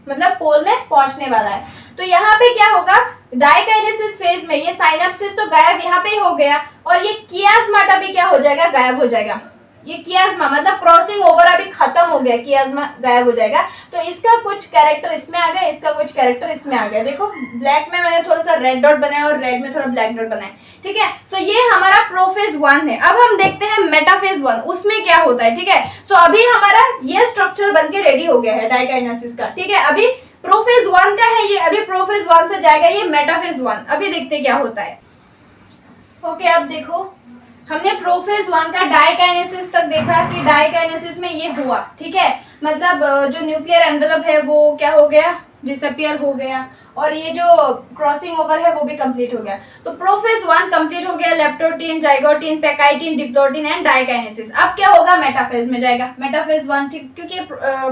मतलब पोल में पहुंचने वाला है। तो यहाँ पे क्या होगा, डाइकाइनेसिस फेज में ये साइनेप्सिस तो गायब यहाँ पे ही हो गया, और ये कियाज्माटा भी क्या हो जाएगा, गायब हो जाएगा। ये कियाज्मा मतलब क्रॉसिंग ओवर अभी खत्म हो गया, कियाज्मा गायब हो जाएगा। तो इसका कुछ कैरेक्टर इसमें आ गया, इसका कुछ कैरेक्टर इसमें आ गया। देखो ब्लैक में मैंने थोड़ा सा रेड डॉट बनाया और रेड में थोड़ा ब्लैक डॉट बनाया, ठीक है। सो ये हमारा प्रोफेज 1 है। अब हम देखते हैं मेटाफेज 1, उसमें क्या होता है, ठीक है। सो अभी हमारा ये स्ट्रक्चर बन के रेडी हो गया है डाइकाइनेसिस का, ठीक है। अभी प्रोफेज 1 का है ये, अभी प्रोफेज 1 से जाएगा ये मेटाफेज 1। अभी देखते क्या होता है। ओके, अब देखो हमने प्रोफेज 1 का डाइकाइनेसिस तक देखा कि डाइकाइनेसिस में ये हुआ, ठीक है। मतलब जो न्यूक्लियर एनवेलप है वो क्या हो गया, डिसअपियर हो गया, और ये जो क्रॉसिंग ओवर है वो भी कंप्लीट हो गया। तो प्रोफेज 1 कंप्लीट हो गया, leptotene, zygotene, pachytene, diplotene and diakinesis. अब क्या होगा, मेटाफेज में जाएगा, मेटाफेज 1, ठीक, क्योंकि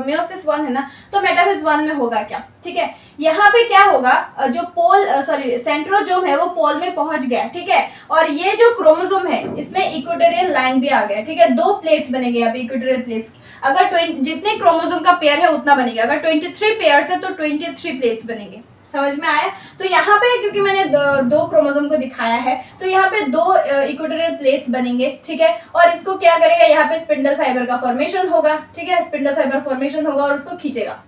मियोसिस 1 है ना, तो मेटाफेज 1 में होगा क्या, ठीक है। यहाँ पे क्या होगा, जो पोल सेंट्रोजोम है वो पोल में पहुंच गया, ठीक है। और ये जो क्रोमोसोम है इसमें इक्वेटोरियल लाइन भी आ गया, ठीक है। 2 प्लेट्स बनेंगे अभी इक्वेटोरियल प्लेट्स। अगर जितने क्रोमोसोम का पेयर है उतना बनेगा, अगर 23 पेयर्स है तो 23 प्लेट्स बनेंगे। समझ में आया। तो यहाँ पे क्योंकि मैंने दो क्रोमोसोम को दिखाया है तो यहाँ पे 2 इक्वेटोरियल प्लेट्स बनेंगे, ठीक है। और इसको क्या करेगा, यहाँ पे स्पिंडल फाइबर का फॉर्मेशन होगा, ठीक है। स्पिंडल फाइबर फॉर्मेशन होगा और उसको खींचेगा,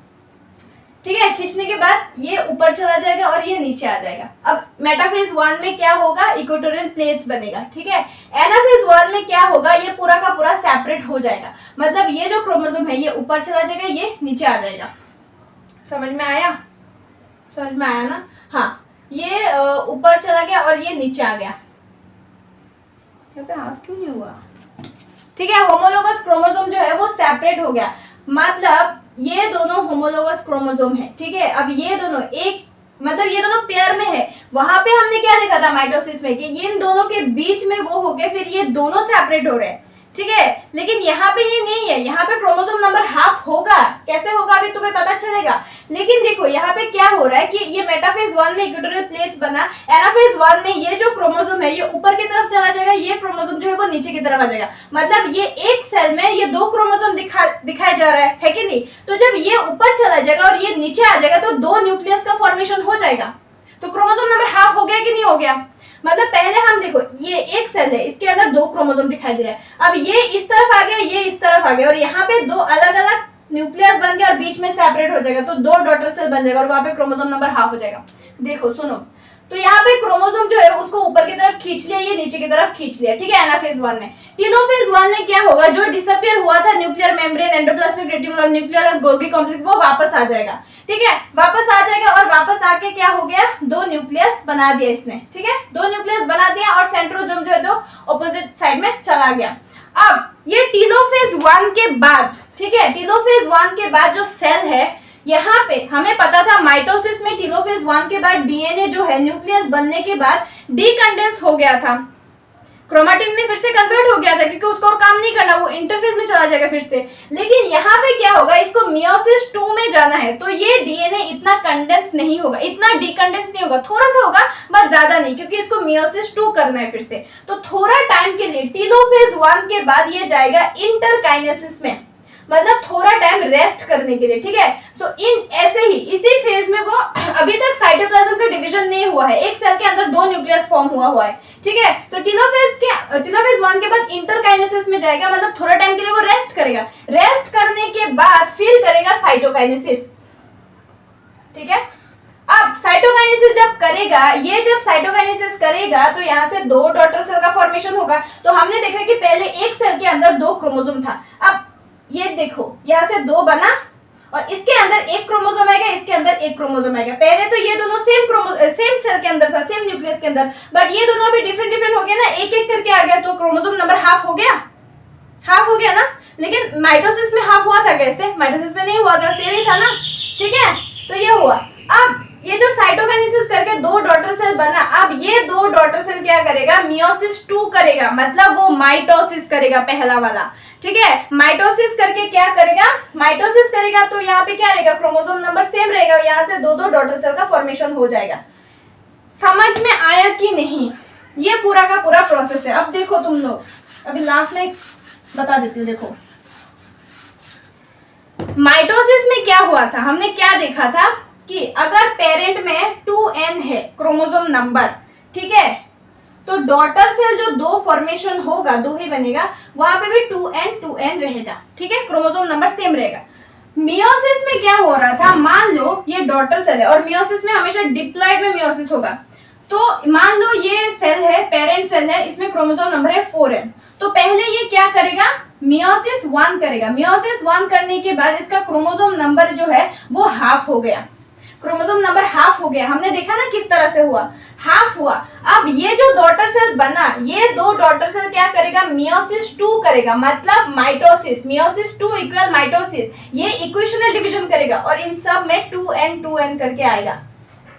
ठीक है। खींचने के बाद ये ऊपर चला जाएगा और ये नीचे आ जाएगा। अब मेटाफेज 1 में क्या होगा, इक्वेटोरियल प्लेट्स बनेगा, ठीक है। एनाफेज 1 में क्या होगा, ये पूरा का पूरा सेपरेट हो जाएगा, मतलब ये जो क्रोमोसोम है ये ऊपर चला जाएगा, ये नीचे आ जाएगा। समझ में आया, समझ में आया ना। हाँ, ये ऊपर चला गया और ये नीचे आ गया। यहाँ पे हाफ क्यों नहीं हुआ, ठीक है। होमोलोगस क्रोमोसोम जो है वो सेपरेट हो गया, मतलब ये दोनों होमोलोगस क्रोमोसोम है, ठीक है। अब ये दोनों एक, मतलब ये दोनों पेयर में है। वहां पे हमने क्या देखा था माइटोसिस में कि ये इन दोनों के बीच में वो हो गए, फिर ये दोनों सेपरेट हो रहे हैं, ठीक है। लेकिन यहाँ पे ये नहीं है, यहाँ पे क्रोमोसोम नंबर हाफ होगा, कैसे होगा अभी तुम्हें पता चलेगा। लेकिन देखो यहाँ पे क्या हो रहा है कि ये मेटाफेज 1 में इक्वेटोरियल प्लेट्स बना, एनाफेज 1 में ये जो क्रोमोसोम है ये ऊपर की तरफ चला जाएगा, ये क्रोमोसोम जो है वो नीचे की तरफ आ जाएगा। मतलब ये एक सेल में ये 2 क्रोमोसोम दिखाया जा रहा है कि नहीं। तो जब ये ऊपर चला जाएगा और ये नीचे आ जाएगा तो 2 न्यूक्लियस का फॉर्मेशन हो जाएगा। तो क्रोमोसोम नंबर हाफ हो गया कि नहीं हो गया। मतलब पहले हम देखो ये एक सेल है, इसके अंदर 2 क्रोमोसोम दिखाई दे रहा है। अब ये इस तरफ आ गया, ये इस तरफ आ गया, और यहाँ पे 2 अलग अलग न्यूक्लियस बन गया और बीच में सेपरेट हो जाएगा, तो 2 डॉटर सेल बन जाएगा और वहां पे क्रोमोसोम नंबर हाफ हो जाएगा। देखो सुनो, तो यहाँ पे क्रोमोसोम जो है उसको ऊपर की तरफ खींच लिया, ये नीचे की तरफ खींच लिया, ठीक है। एनाफेज 1 में। टेलोफेज 1 में क्या होगा, जो डिसअपियर हुआ था nuclear membrane, endoplasmic reticulum, nucleus, Golgi complex, वो वापस आ जाएगा, ठीक है। वापस आ जाएगा और वापस आके क्या हो गया, 2 न्यूक्लियस बना दिया इसने, ठीक है। 2 न्यूक्लियस बना दिया और सेंट्रोजोम जो है तो ऑपोजिट साइड में चला गया। अब ये टेलोफेज 1 के बाद, ठीक है, टेलोफेज 1 के बाद जो सेल है यहाँ पे हमें पता था माइटोसिस में टेलोफेज 1 के बाद डीएनए जो है न्यूक्लियस बनने के बाद डीकंडेंस हो गया था, क्रोमेटिन में फिर से कन्वर्ट हो गया था क्योंकि उसको और काम नहीं करना, वो इंटरफेज में चला जाएगा फिर से। लेकिन यहाँ पे क्या होगा, इसको मियोसिस 2 में जाना है, तो ये डीएनए इतना कंडेंस नहीं होगा, इतना डीकंडेंस नहीं होगा, थोड़ा सा होगा बट ज्यादा नहीं, क्योंकि इसको मियोसिस 2 करना है फिर से। तो थोड़ा टाइम के लिए टेलोफेज 1 के बाद ये जाएगा इंटरकाइनेसिस में, मतलब थोड़ा टाइम रेस्ट करने के लिए, ठीक है। सो इन ऐसे ही इसी फेज में वो अभी तक साइटोप्लाज्म का डिवीजन नहीं हुआ है, एक सेल के अंदर 2 न्यूक्लियस फॉर्म हुआ है, ठीक है। तो टेलोफेज 1 के बाद इंटरकाइनेसिस में जाएगा, मतलब थोड़ा टाइम के लिए वो रेस्ट करेगा, रेस्ट करने के बाद फिर करेगा साइटोकाइनेसिस, ठीक है। अब साइटोकाइनेसिस जब करेगा, ये जब साइटोकाइनेसिस करेगा तो यहाँ से 2 डॉटर सेल का फॉर्मेशन होगा। तो हमने देखा कि पहले एक सेल के अंदर 2 क्रोमोसोम था, अब ये देखो यहाँ से 2 बना और इसके अंदर 1 क्रोमोसोम आएगा, इसके अंदर 1 क्रोमोसोम आएगा। पहले तो ये दोनों सेम सेल के अंदर था, सेम न्यूक्लियस के अंदर, बट ये दोनों अभी डिफरेंट हो गया ना, एक एक करके आ गया, तो क्रोमोसोम नंबर हाफ हो गया ना। लेकिन माइटोसिस में हाफ हुआ था कैसे? माइटोसिस में नहीं हुआ था, सेम ही था ना, ठीक है। तो ये हुआ। अब ये जो साइटोकाइनेसिस करके 2 डॉटर सेल बना, अब ये 2 डॉटर सेल क्या करेगा, मियोसिस 2 करेगा, मतलब वो माइटोसिस करेगा पहला वाला, ठीक है। माइटोसिस करके क्या करेगा, माइटोसिस करेगा तो यहाँ पे क्या रहेगा, क्रोमोसोम नंबर सेम रहेगा, यहाँ से 2 डॉटर सेल का फॉर्मेशन हो जाएगा। समझ में आया कि नहीं? ये पूरा का पूरा प्रोसेस है। अब देखो तुम लोग, अभी लास्ट में बता देती हूँ। देखो माइटोसिस में क्या हुआ था, हमने क्या देखा था कि अगर पेरेंट में 2n है क्रोमोसोम नंबर, ठीक है, तो डॉटर सेल जो 2 फॉर्मेशन होगा, 2 ही बनेगा, वहां पे भी 2n रहेगा, ठीक है, क्रोमोसोम नंबर सेम रहेगा। मियोसिस में क्या हो रहा था, मान लो ये डॉटर सेल है और मियोसिस में हमेशा डिप्लॉइड में मियोसिस होगा, तो मान लो ये सेल है, पेरेंट सेल है, इसमें क्रोमोसोम नंबर है 4n, तो पहले ये क्या करेगा, मियोसिस 1 करेगा। मियोसिस 1 करने के बाद इसका क्रोमोसोम नंबर जो है वो हाफ हो गया, क्रोमोसोम नंबर हाफ हो गया। हमने देखा ना किस तरह से हुआ, हाफ हुआ। अब ये जो डॉटर सेल बना, ये 2 डॉटर सेल क्या करेगा, मियोसिस 2 करेगा, मतलब माइटोसिस, मियोसिस 2 इक्वल माइटोसिस, ये इक्वेशनल डिवीजन करेगा और इन सब में 2n करके आएगा।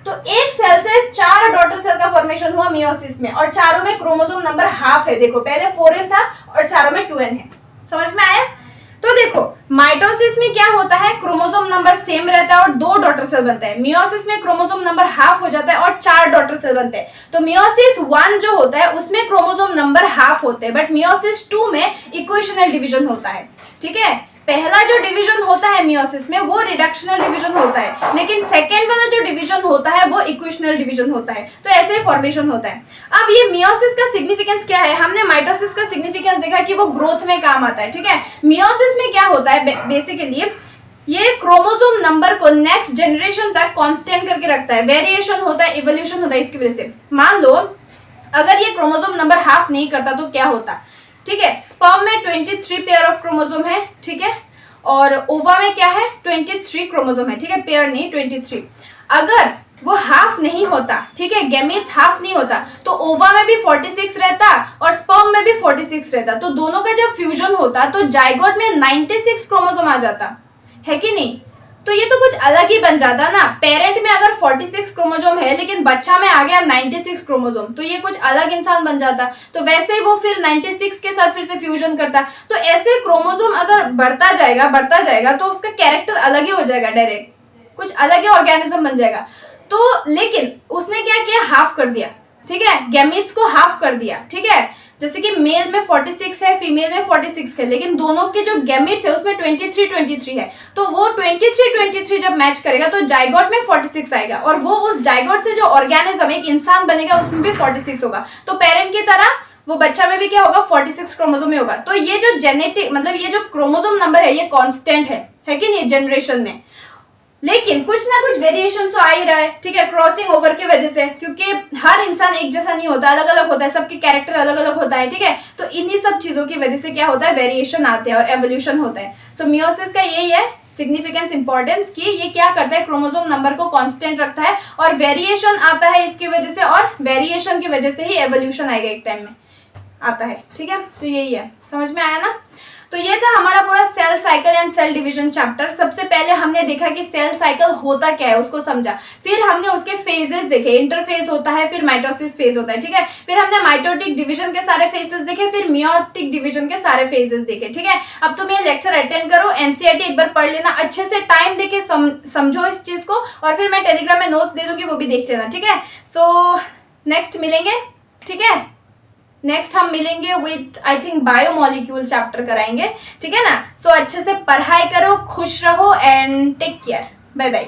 तो एक सेल से 4 डॉटर सेल का फॉर्मेशन हुआ मियोसिस में, और चारों में क्रोमोसोम नंबर हाफ है। देखो पहले 4n था और चारों में 2n है। समझ में आया? तो देखो माइटोसिस में क्या होता है, क्रोमोसोम नंबर सेम रहता है और 2 डॉटर सेल बनता है। मियोसिस में क्रोमोसोम नंबर हाफ हो जाता है और 4 डॉटर सेल बनते हैं। तो मियोसिस 1 जो होता है उसमें क्रोमोसोम नंबर हाफ होते हैं, बट मियोसिस 2 में इक्वेशनल डिवीजन होता है, ठीक है। पहला जो डिवीजन होता है मियोसिस में वो रिडक्शनल डिवीजन होता है, लेकिन सेकेंड वाला जो डिवीजन होता है वो इक्वेशनल डिवीजन होता है। तो ऐसे ही फॉर्मेशन होता है। अब ये मियोसिस का सिग्निफिकेंस क्या है, हमने माइटोसिस का सिग्निफिकेंस देखा कि वो ग्रोथ में काम आता है, ठीक है। मियोसिस में क्या होता है, बेसिकली ये क्रोमोसोम नंबर को नेक्स्ट जनरेशन तक कांस्टेंट करके रखता है, वेरिएशन होता है, इवोल्यूशन होता है इसकी वजह से। मान लो अगर ये क्रोमोसोम नंबर हाफ नहीं करता तो क्या होता, ठीक है। स्पर्म में 23 पेयर ऑफ क्रोमोसोम है, ठीक है, और ओवा में क्या है 23 क्रोमोसोम है, ठीक है, पेयर नहीं 23। अगर वो हाफ नहीं होता, ठीक है, गैमीट्स हाफ नहीं होता, तो ओवा में भी 46 रहता और स्पर्म में भी 46 रहता। तो दोनों का जब फ्यूजन होता तो जाइगोट में 96 क्रोमोसोम आ जाता है कि नहीं। तो ये तो कुछ अलग ही बन जाता ना। पेरेंट में अगर 46 क्रोमोसोम है लेकिन बच्चा में आ गया 96 क्रोमोसोम, तो ये कुछ अलग इंसान बन जाता। तो वैसे ही वो फिर 96 के साथ फिर से फ्यूजन करता। तो ऐसे क्रोमोसोम अगर बढ़ता जाएगा तो उसका कैरेक्टर अलग ही हो जाएगा, डायरेक्ट कुछ अलग ही ऑर्गेनिज्म बन जाएगा। तो लेकिन उसने क्या किया, हाफ कर दिया, ठीक है, गैमीट्स को हाफ कर दिया, ठीक है। जैसे कि मेल में 46 है, फीमेल में 46 है, लेकिन दोनों के जो गैमेट्स है उसमें 23 है। तो वो 23 जब मैच करेगा तो जाइगोट में 46 आएगा, और वो उस जाइगोट से जो ऑर्गेनिज्म एक इंसान बनेगा उसमें भी 46 होगा। तो पेरेंट की तरह वो बच्चा में भी क्या होगा, 46 क्रोमोसोम में होगा। तो ये जो जेनेटिक मतलब ये जो क्रोमोसोम नंबर है ये कांस्टेंट है कि नहीं जनरेशन में। लेकिन कुछ ना कुछ वेरिएशन तो आ ही रहा है, ठीक है, क्रॉसिंग ओवर की वजह से, क्योंकि हर इंसान एक जैसा नहीं होता, अलग अलग होता है, सबके कैरेक्टर अलग अलग होता है, ठीक है। तो इन्हीं सब चीजों की वजह से क्या होता है, वेरिएशन आते हैं और एवोल्यूशन होता है। सो मियोसिस का यही है सिग्निफिकेंस, इंपॉर्टेंस कि ये क्या करता है, क्रोमोसोम नंबर को कांस्टेंट रखता है और वेरिएशन आता है इसकी वजह से, और वेरिएशन की वजह से ही एवोल्यूशन आएगा, एक टाइम में आता है, ठीक है। तो यही है, समझ में आया ना। तो ये था हमारा पूरा cell cycle and cell division chapter. सबसे पहले हमने देखा कि सेल साइकिल होता क्या है, उसको समझा। फिर हमने उसके फेजेस देखे, इंटरफेज होता है, फिर माइटोसिस फेज होता है, ठीक है। फिर हमने माइटोटिक डिवीजन के सारे फेजेस देखे, फिर मियोटिक डिवीजन के सारे फेजेस देखे, ठीक है। अब तुम ये लेक्चर अटेंड करो, एनसीईआरटी एक बार पढ़ लेना, अच्छे से टाइम देके समझो इस चीज को, और फिर मैं टेलीग्राम में नोट्स दे दूंगी, वो भी देख लेना, ठीक है। सो नेक्स्ट मिलेंगे, ठीक है। नेक्स्ट हम मिलेंगे with I think biomolecule chapter कराएंगे, ठीक है ना। सो अच्छे से पढ़ाई करो, खुश रहो and take care, bye bye.